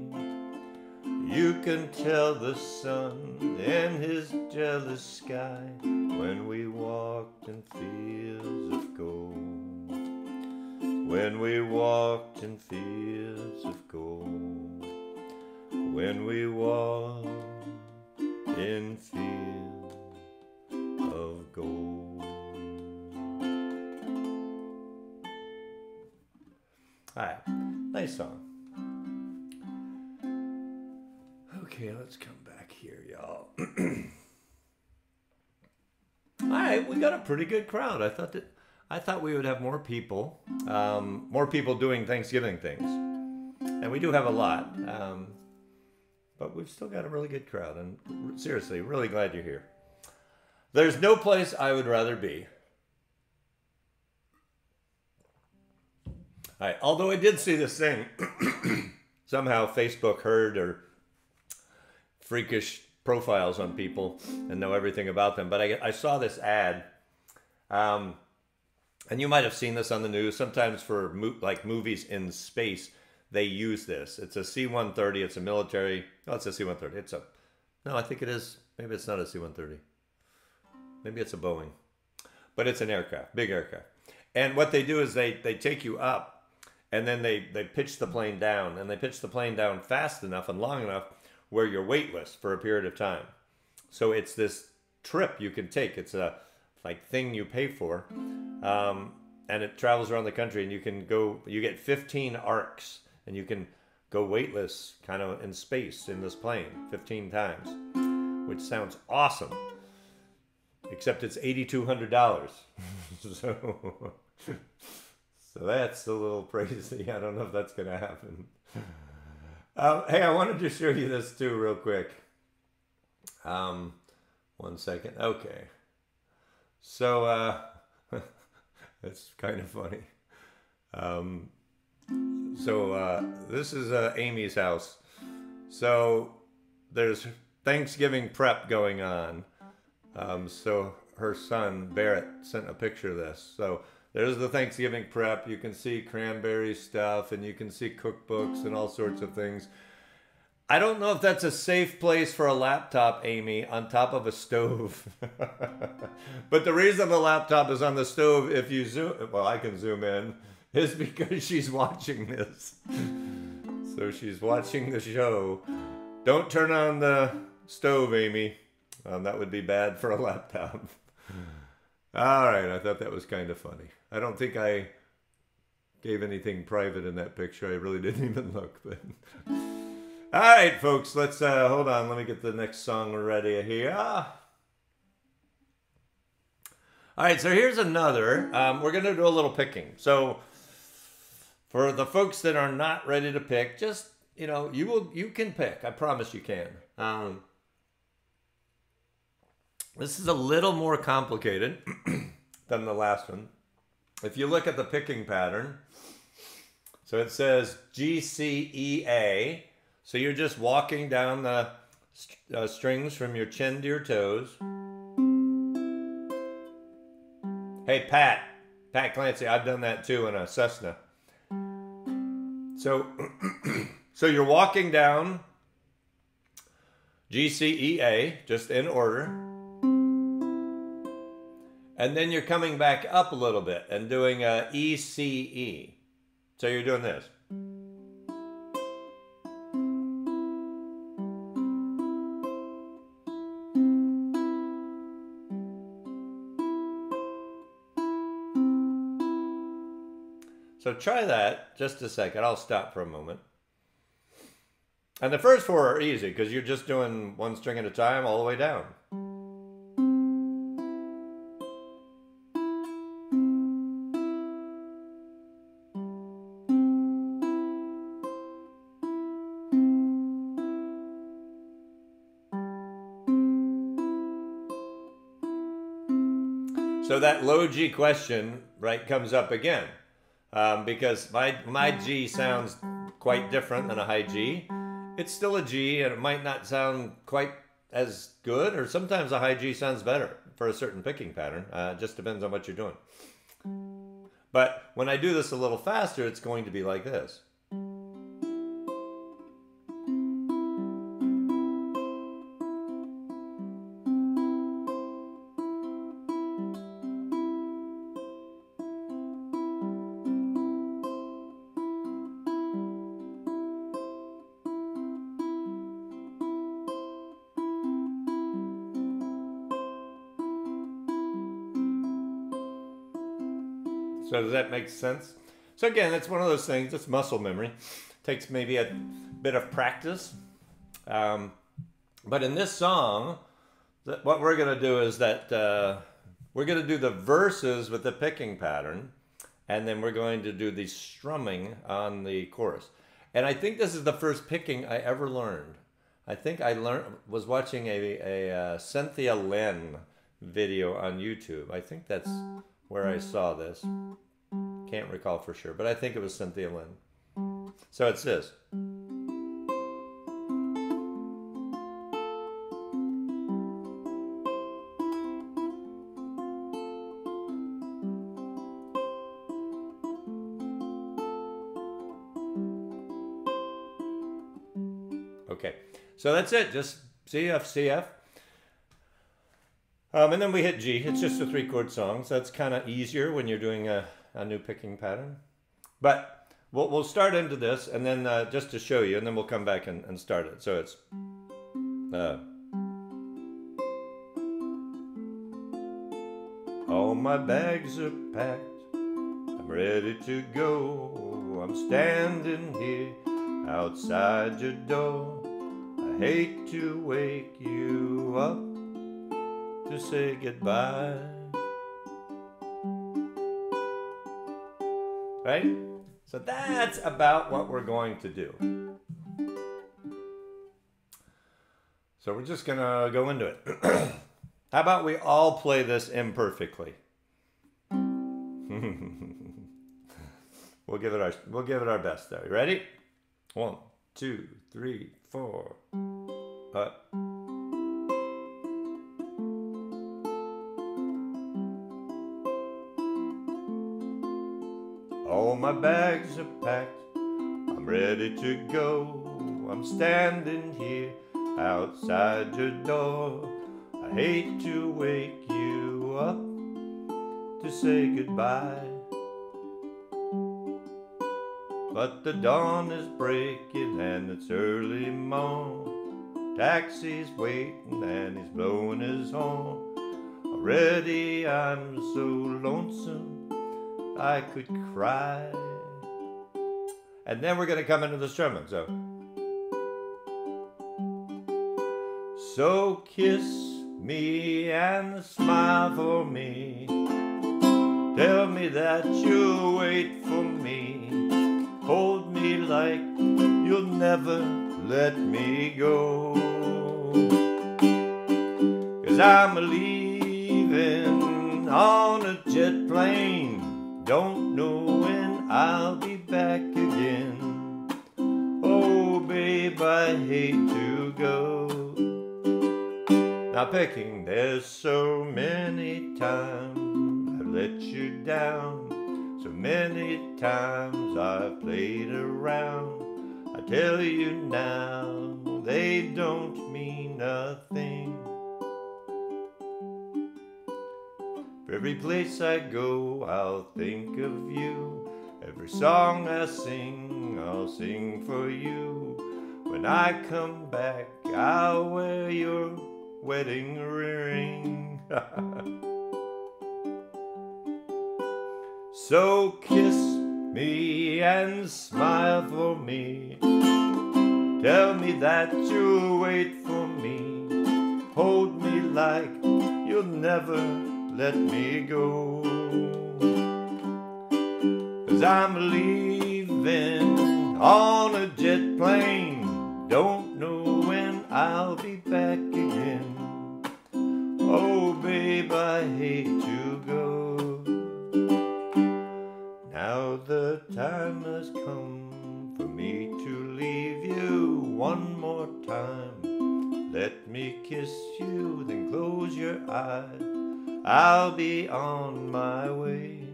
You can tell the sun in his jealous sky when we walked in fields of gold. When we walked in fields of gold. When we walked in fields of gold. Alright, nice song. Okay, let's come back here, y'all. Alright, we got a pretty good crowd. I thought we would have more people doing Thanksgiving things. And we do have a lot. but we've still got a really good crowd, and seriously, really glad you're here. There's no place I would rather be. All right, although I did see this thing, somehow Facebook heard or freakish profiles on people and know everything about them. But I saw this ad, and you might have seen this on the news. Sometimes for like movies in space, they use this. It's a C-130. It's a military. No, it's a C-130. It's a. No, I think it is. Maybe it's not a C-130. Maybe it's a Boeing, but it's an aircraft, big aircraft. And what they do is they take you up, and then they pitch the plane down, and they pitch the plane down fast enough and long enough where you're weightless for a period of time. So it's this trip you can take. It's a like thing you pay for, and it travels around the country, and you can go. You get 15 arcs, and you can go weightless, kind of in space in this plane 15 times, which sounds awesome. Except it's $8,200. So that's a little crazy. I don't know if that's going to happen. Hey, I wanted to show you this too real quick. 1 second. Okay. So it's kind of funny. This is Amy's house. So there's Thanksgiving prep going on. So her son, Barrett, sent a picture of this. So there's the Thanksgiving prep. You can see cranberry stuff, and you can see cookbooks and all sorts of things. I don't know if that's a safe place for a laptop, Amy, on top of a stove. But the reason the laptop is on the stove, if you zoom, well, I can zoom in, is because she's watching this. So she's watching the show. Don't turn on the stove, Amy. That would be bad for a laptop. All right, I thought that was kind of funny. I don't think I gave anything private in that picture. I really didn't even look. But all right, folks, let's hold on. Let me get the next song ready here. All right, so here's another. We're going to do a little picking. So for the folks that are not ready to pick, just, you know, you can pick. I promise you can. This is a little more complicated than the last one. If you look at the picking pattern, so it says G, C, E, A. So you're just walking down the strings from your chin to your toes. Hey, Pat Clancy, I've done that too in a Cessna. So, so you're walking down G, C, E, A, just in order. And then you're coming back up a little bit and doing a E, C, E. So you're doing this. So try that just a second. I'll stop for a moment. And the first four are easy because you're just doing one string at a time all the way down. So that low G question, right, comes up again, because my G sounds quite different than a high G. It's still a G, and it might not sound quite as good, or sometimes a high G sounds better for a certain picking pattern. It just depends on what you're doing. But when I do this a little faster, it's going to be like this. So does that make sense? So again, it's one of those things, it's muscle memory. Takes maybe a bit of practice. But in this song, what we're going to do is that we're going to do the verses with the picking pattern, and then we're going to do the strumming on the chorus. And I think this is the first picking I ever learned. I think I was watching a Cynthia Lynn video on YouTube. I think that's where I saw this. Can't recall for sure, but I think it was Cynthia Lynn. So it's this. Okay, so that's it. Just C, F, C, F. And then we hit G. It's just a 3-chord song, so that's kind of easier when you're doing a new picking pattern. But we'll start into this, and then just to show you, and then we'll come back and start it. So it's... all my bags are packed. I'm ready to go. I'm standing here outside your door. I hate to wake you up to say goodbye. Right? So that's about what we're going to do. So we're just gonna go into it. How about we all play this imperfectly? We'll give it our best though. You ready? 1, 2, 3, 4. All my bags are packed. I'm ready to go. I'm standing here outside your door. I hate to wake you up to say goodbye. But the dawn is breaking and it's early morn. Taxi's waiting and he's blowing his horn. Already I'm so lonesome I could cry. And then we're gonna come into the strumming. So kiss me and smile for me. Tell me that you'll wait for me. Hold me like you'll never let me go. 'Cause I'm leaving on a jet plane. Don't know when I'll be back again. Oh babe, I hate to go. Now picking, there's so many times I've let you down. So many times I've played around. I tell you now, they don't mean nothing. For every place I go, I'll think of you. Every song I sing, I'll sing for you. When I come back, I'll wear your wedding ring. So kiss me and smile for me. Tell me that you'll wait for me. Hold me like you'll never let me go. 'Cause I'm leaving on a jet plane. Don't know when I'll be back again. Oh babe, I hate to go. Now the time has come for me to leave you one more time. Let me kiss you, then close your eyes. I'll be on my way.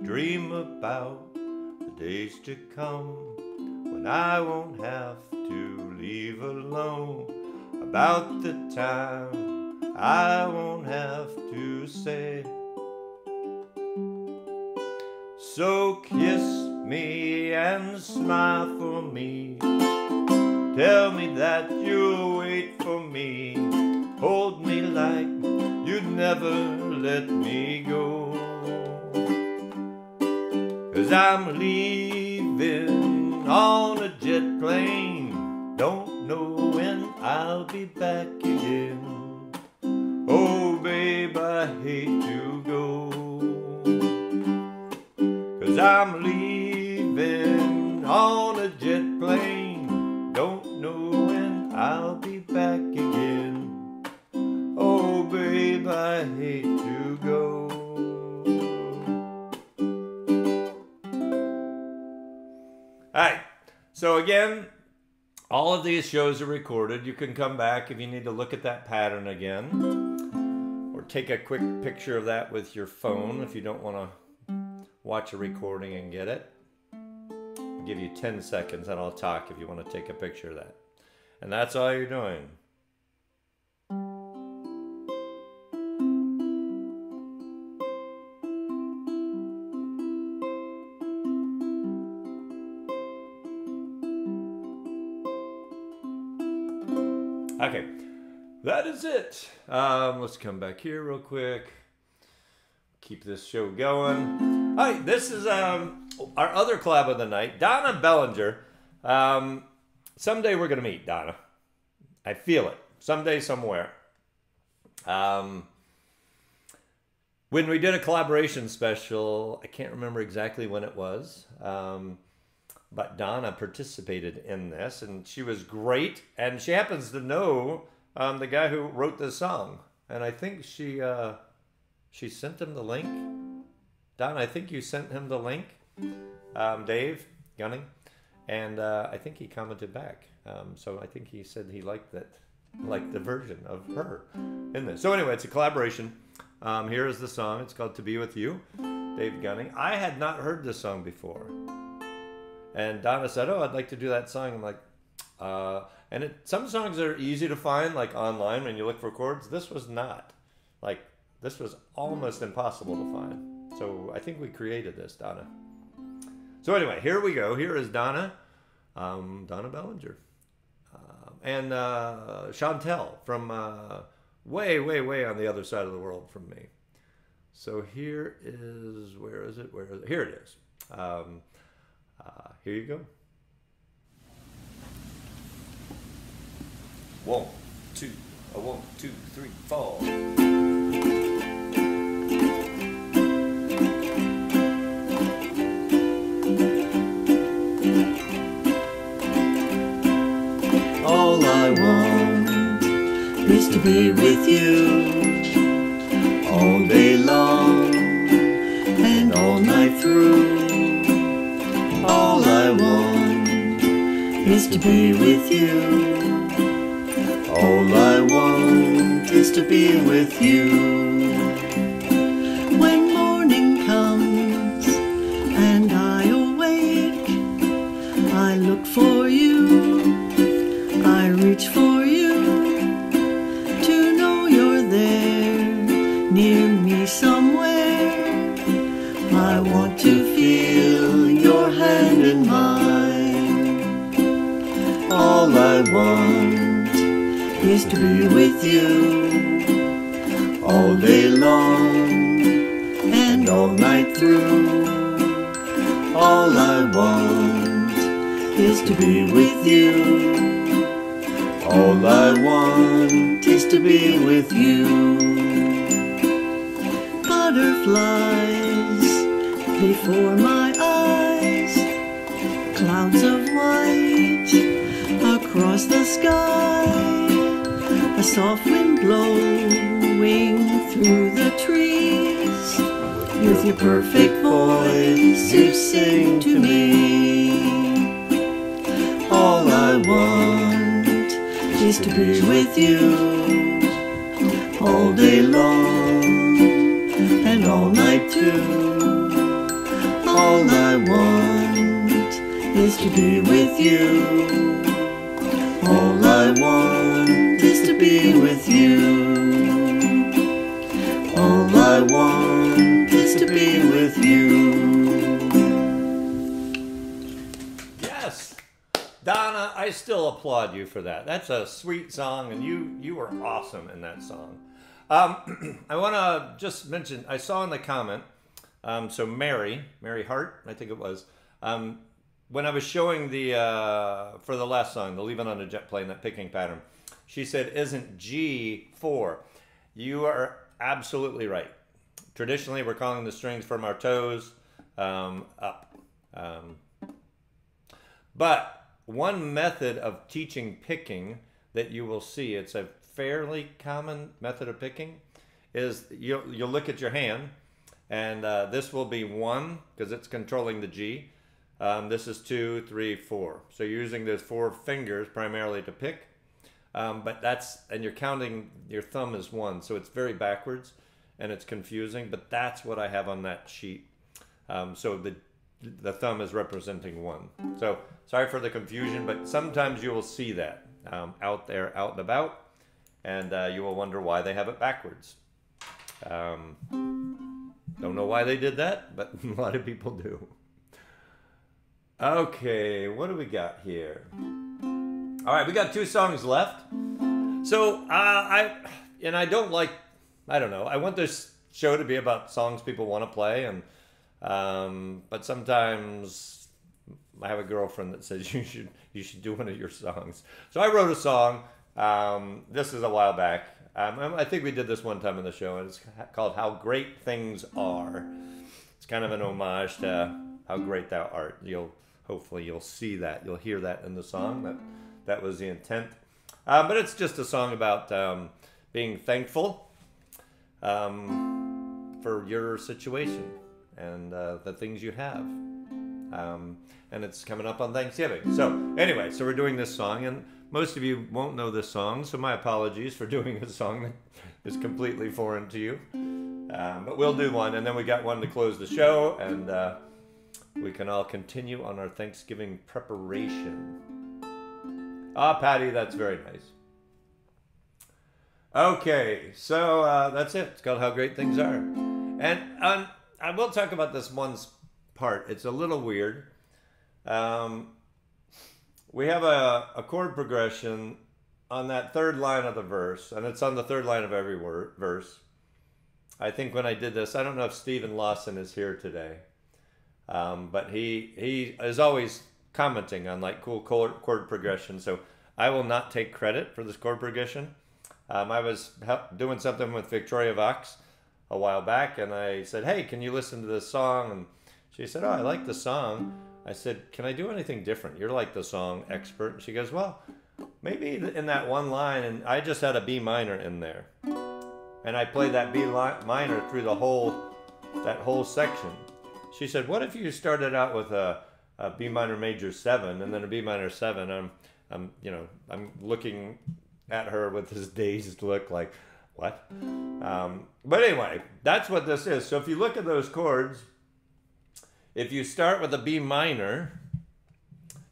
Dream about the days to come when I won't have to leave alone. About the time I won't have to say. So kiss me and smile for me. Tell me that you'll wait for me. Hold me like you'd never let me go. 'Cause I'm leaving on a jet plane. Don't know when I'll be back again. Oh babe, I hate to go. 'Cause I'm leaving on a jet plane. I'll be back again. Oh, babe, I hate to go. All right, so again, all of these shows are recorded. You can come back if you need to look at that pattern again, or take a quick picture of that with your phone if you don't want to watch a recording and get it. I'll give you 10 seconds and I'll talk if you want to take a picture of that. And that's all you're doing. Okay, that is it. Let's come back here real quick. Keep this show going. All right, this is our other collab of the night, Donna Bellinger. Someday we're going to meet, Donna. I feel it. Someday, somewhere. When we did a collaboration special, I can't remember exactly when it was, but Donna participated in this, and she was great. And she happens to know the guy who wrote this song. And I think she sent him the link. Donna, I think you sent him the link. Dave Gunning. And I think he commented back. So I think he said he liked the version of her in this. So anyway, it's a collaboration. Here is the song. It's called To Be With You, Dave Gunning. I had not heard this song before. And Donna said, oh, I'd like to do that song. I'm like, some songs are easy to find, like online when you look for chords. This was not. Like, this was almost impossible to find. So I think we created this, Donna. So anyway, here we go. Here is Donna, Donna Bellinger. And Chantel from way, way, way on the other side of the world from me. So here is, where is it? Here it is. Here you go. 1, 2, 1, 2, 3, 4. All I want is to be with you all day long and all night through. All I want is to be with you. All I want is to be with you. When morning comes and I awake, I look for you, I reach for you, to know you're there, near me somewhere. I want to feel your hand in mine. All I want is to be with you all day long and all night through. All I want is to be with you. All I want is to be with you. Butterflies before my eyes, clouds of white across the sky, a soft wind blowing through the trees. With your perfect voice you sing to me. All I want is to be with you all day long and all night too. All I want is to be with you. All I want is to be with you. All I want is to be with you. Yes, Donna, I still applaud you for that. That's a sweet song, and you were awesome in that song. I want to just mention, I saw in the comment, so Mary Hart, I think it was, when I was showing for the last song, the Leaving on a Jet Plane, that picking pattern, she said, isn't G 4? You are absolutely right. Traditionally, we're calling the strings from our toes up. But one method of teaching picking that you will see, it's a fairly common method of picking, is you'll look at your hand, and this will be 1 because it's controlling the G. This is 2, 3, 4. So you're using those 4 fingers primarily to pick, and you're counting, your thumb is 1, so it's very backwards and it's confusing, but that's what I have on that sheet. So the thumb is representing 1. So sorry for the confusion, but sometimes you will see that out there, out and about, and you will wonder why they have it backwards. Don't know why they did that, but a lot of people do. Okay, what do we got here? All right, we got 2 songs left. So I don't like, I don't know, I want this show to be about songs people want to play, and but sometimes I have a girlfriend that says you should do one of your songs. So I wrote a song. This is a while back. I think we did this one time in the show, and it's called "How Great Things Are." It's kind of an homage to "How Great Thou Art." Hopefully you'll see that, you'll hear that in the song. That was the intent. But it's just a song about being thankful for your situation and the things you have. And it's coming up on Thanksgiving. So anyway, so we're doing this song, and most of you won't know this song, so my apologies for doing a song that is completely foreign to you. But we'll do one, and then we got one to close the show, and we can all continue on our Thanksgiving preparation. Ah, Patty, that's very nice. Okay, so that's it. It's called How Great Things Are. And I will talk about this one part. It's a little weird. We have a chord progression on that 3rd line of the verse, and it's on the 3rd line of every verse. I think when I did this, I don't know if Stephen Lawson is here today, but he is always commenting on like cool chord progression, so I will not take credit for this chord progression. I was doing something with Victoria Vox a while back, and I said, hey, can you listen to this song? And she said, oh, I like the song. I said, can I do anything different? You're like the song expert. And she goes, well, maybe in that one line, and I just had a B minor in there. And I played that B minor through that whole section. She said, what if you started out with a B minor major 7 and then a B minor 7? I'm looking at her with this dazed look like, what? But anyway, that's what this is. So if you look at those chords, if you start with a B minor,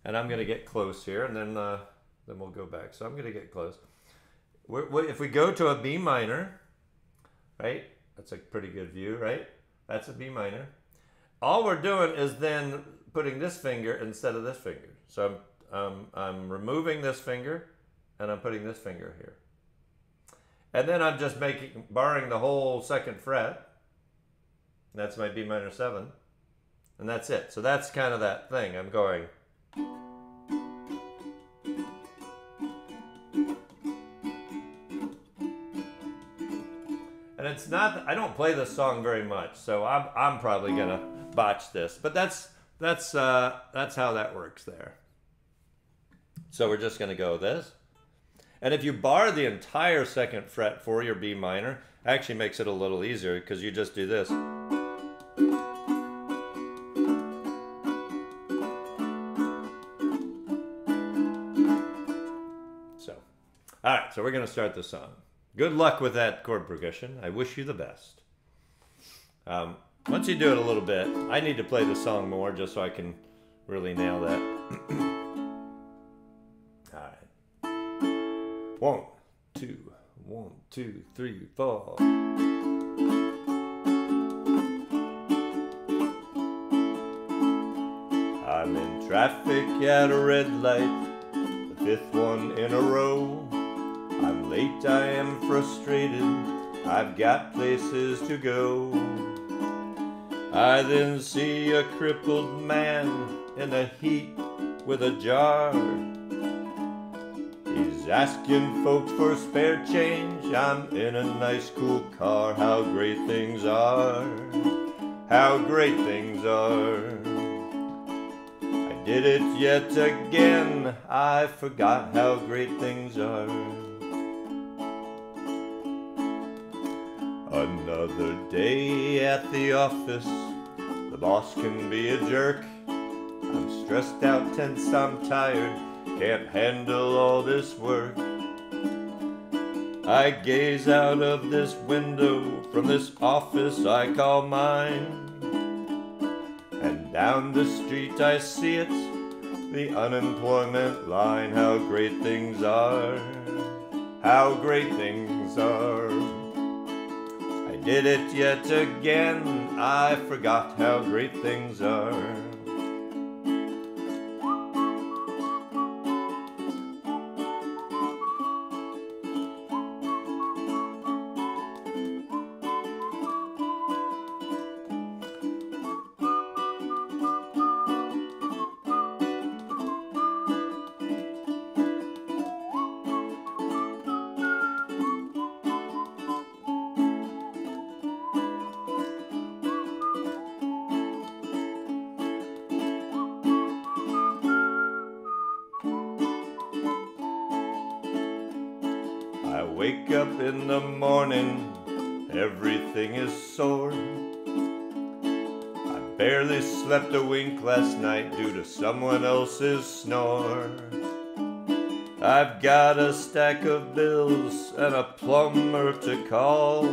and I'm going to get close here, and then we'll go back. So I'm going to get close. If we go to a B minor, right? That's a pretty good view, right? That's a B minor. All we're doing is then putting this finger instead of this finger. So I'm removing this finger, and I'm putting this finger here. And then I'm just barring the whole 2nd fret. That's my B minor 7. And that's it. So that's kind of that thing. I'm going. And it's not, I don't play this song very much, so I'm probably gonna botch this. But that's how that works there. So we're just gonna go this. And if you bar the entire 2nd fret for your B minor, it actually makes it a little easier because you just do this. All right, so we're going to start the song. Good luck with that chord progression. I wish you the best. Once you do it a little bit, I need to play the song more just so I can really nail that. All right. 1, 2, 1, 2, 3, 4. I'm in traffic at a red light, the 5th one in a row. I'm late, I am frustrated, I've got places to go. I then see a crippled man in the heat with a jar. He's asking folks for spare change. I'm in a nice cool car. How great things are, how great things are. I did it yet again. I forgot how great things are. Another day at the office. The boss can be a jerk. I'm stressed out, tense, I'm tired. Can't handle all this work. I gaze out of this window from this office I call mine. And down the street I see it, the unemployment line. How great things are, how great things are. I did it yet again, I forgot how great things are. I wake up in the morning, everything is sore. I barely slept a wink last night due to someone else's snore. I've got a stack of bills and a plumber to call.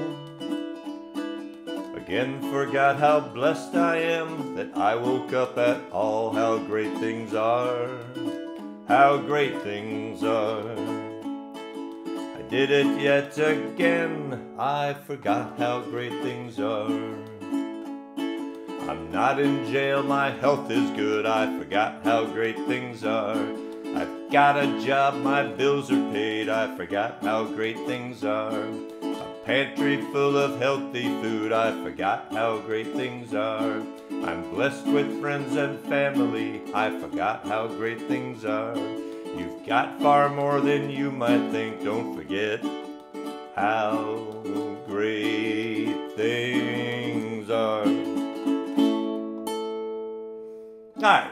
Again forgot how blessed I am that I woke up at all. How great things are, how great things are. Did it yet again, I forgot how great things are. I'm not in jail, my health is good, I forgot how great things are. I've got a job, my bills are paid, I forgot how great things are. A pantry full of healthy food, I forgot how great things are. I'm blessed with friends and family, I forgot how great things are. You've got far more than you might think. Don't forget how great things are. Alright.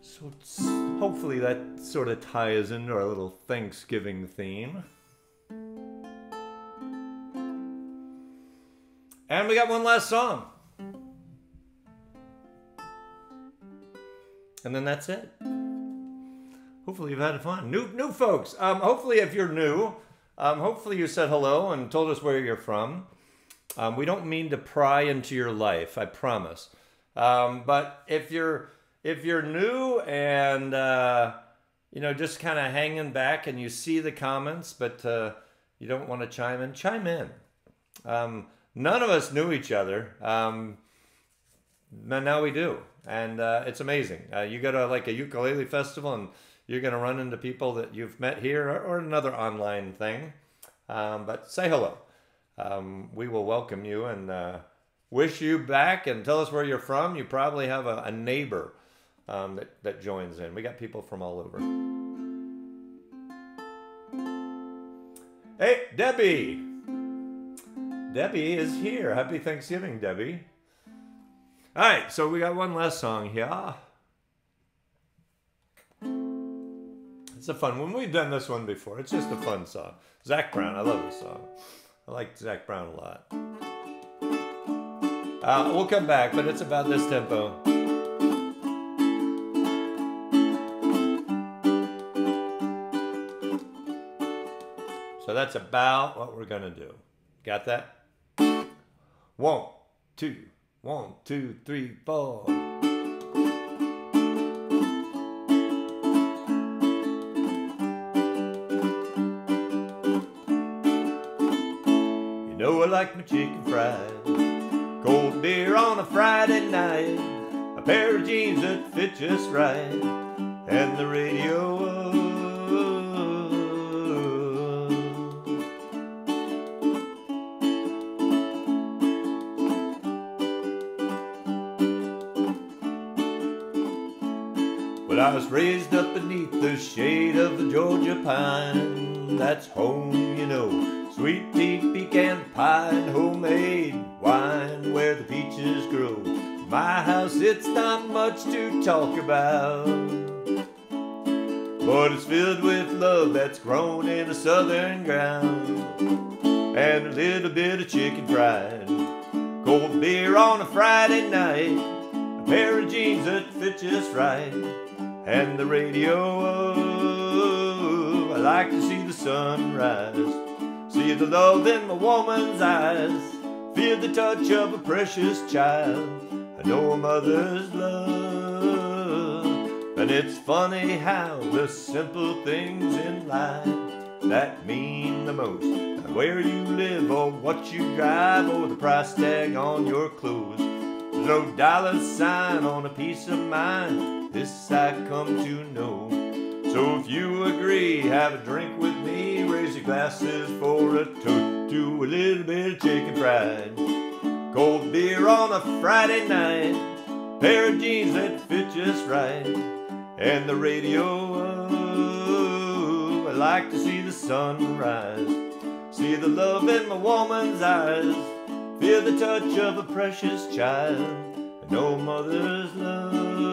So hopefully that sort of ties into our little Thanksgiving theme. And we got one last song. And then that's it. Hopefully you've had fun. New folks. Hopefully if you're new, hopefully you said hello and told us where you're from. We don't mean to pry into your life, I promise. But if you're new and you know, just kind of hanging back and you see the comments, but you don't want to chime in, chime in. None of us knew each other. But now we do. And it's amazing. You go to like a ukulele festival and you're going to run into people that you've met here or another online thing. But say hello. We will welcome you and wish you back and tell us where you're from. You probably have a neighbor that joins in. We got people from all over. Hey, Debbie. Debbie is here. Happy Thanksgiving, Debbie. All right, so we got one last song here. It's a fun one. We've done this one before. It's just a fun song. Zach Brown. I love this song. I like Zach Brown a lot. We'll come back, but it's about this tempo. So that's about what we're going to do. Got that? 1, 2. 1, 2, 3, 4. You know I like my chicken fried, cold beer on a Friday night, a pair of jeans that fit just right, and the radio. But I was raised up beneath the shade of the Georgia pine. That's home, you know. Sweet tea, pecan pie, and homemade wine where the peaches grow. My house, it's not much to talk about, but it's filled with love that's grown in the southern ground, and a little bit of chicken fried, cold beer on a Friday night, a pair of jeans that fit just right, and the radio. I like to see the sun rise, see the love in my woman's eyes, feel the touch of a precious child. I know a mother's love, and it's funny how the simple things in life that mean the most, and where you live or what you drive or the price tag on your clothes. There's no dollar sign on a piece of mind, this I come to know. So if you agree, have a drink with me, raise your glasses for a toast to a little bit of chicken fried, cold beer on a Friday night, pair of jeans that fit just right, and the radio. I like to see the sun rise, see the love in my woman's eyes, feel the touch of a precious child, and no mother's love.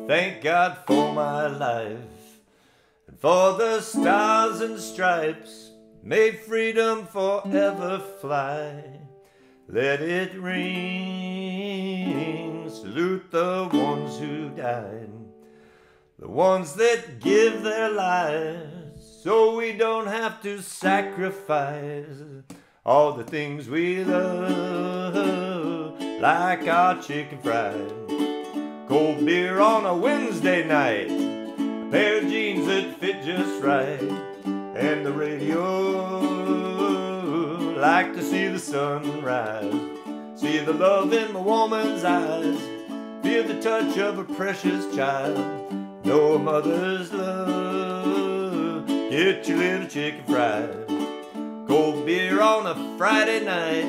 Thank God for my life, and for the stars and stripes, may freedom forever fly. Let it ring, salute the ones who died, the ones that give their lives, so we don't have to sacrifice all the things we love, like our chicken fried, cold beer on a Wednesday night, a pair of jeans that fit just right, and the radio. Like to see the sun rise, see the love in my woman's eyes, feel the touch of a precious child, know a mother's love. Get your little chicken fried, cold beer on a Friday night,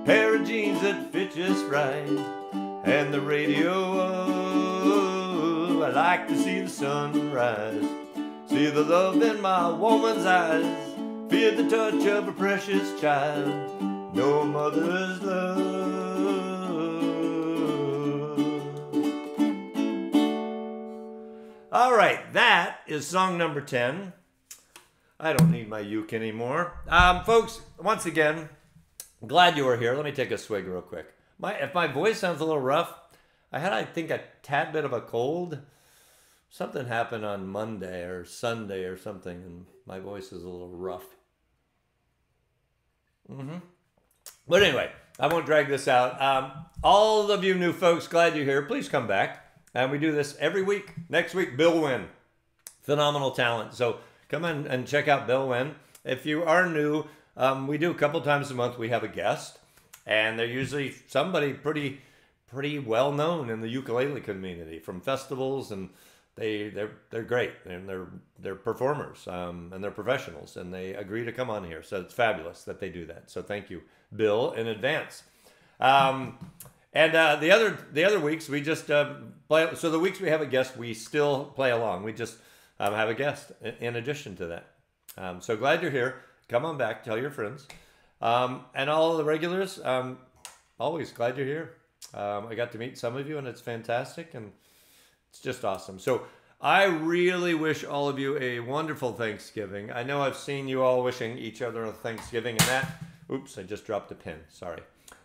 pair of jeans that fit just right, and the radio. I like to see the sun rise, see the love in my woman's eyes, feel the touch of a precious child, know a mother's love. All right, that is song number 10. I don't need my uke anymore. Folks, once again, glad you were here. Let me take a swig real quick. If my voice sounds a little rough, I think, a tad bit of a cold. Something happened on Monday or Sunday or something, and my voice is a little rough. But anyway, I won't drag this out. All of you new folks, glad you're here. Please come back. And we do this every week. Next week, Bill Wynn. Phenomenal talent. So come in and check out Bill Wynn. If you are new, we do a couple times a month. We have a guest. And they're usually somebody pretty well known in the ukulele community from festivals, and they're great, and they're performers, and they're professionals, and they agree to come on here. So it's fabulous that they do that. So thank you, Bill, in advance. And the other weeks we just play. So the weeks we have a guest, we still play along. We just have a guest in addition to that. So glad you're here. Come on back. Tell your friends. And all the regulars, always glad you're here. I got to meet some of you, and it's fantastic, and it's just awesome. So I really wish all of you a wonderful Thanksgiving. I know I've seen you all wishing each other a Thanksgiving, and that, oops, I just dropped a pin, sorry.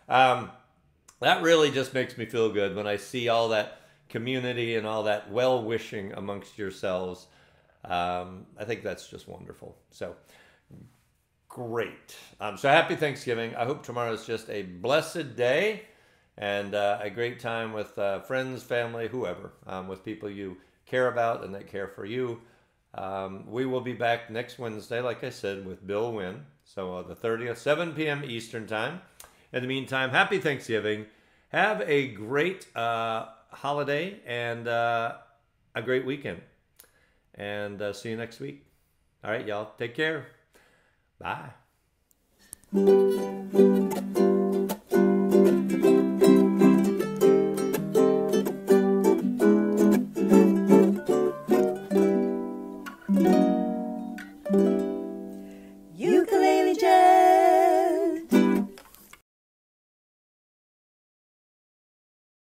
That really just makes me feel good when I see all that community and all that well-wishing amongst yourselves. I think that's just wonderful. So great. So happy Thanksgiving. I hope tomorrow is just a blessed day and a great time with friends, family, whoever, with people you care about and that care for you. We will be back next Wednesday, like I said, with Bill Wynn. So the 30th, 7 p.m. Eastern Time. In the meantime, happy Thanksgiving. Have a great holiday and a great weekend. And see you next week. All right, y'all. Take care. Bye.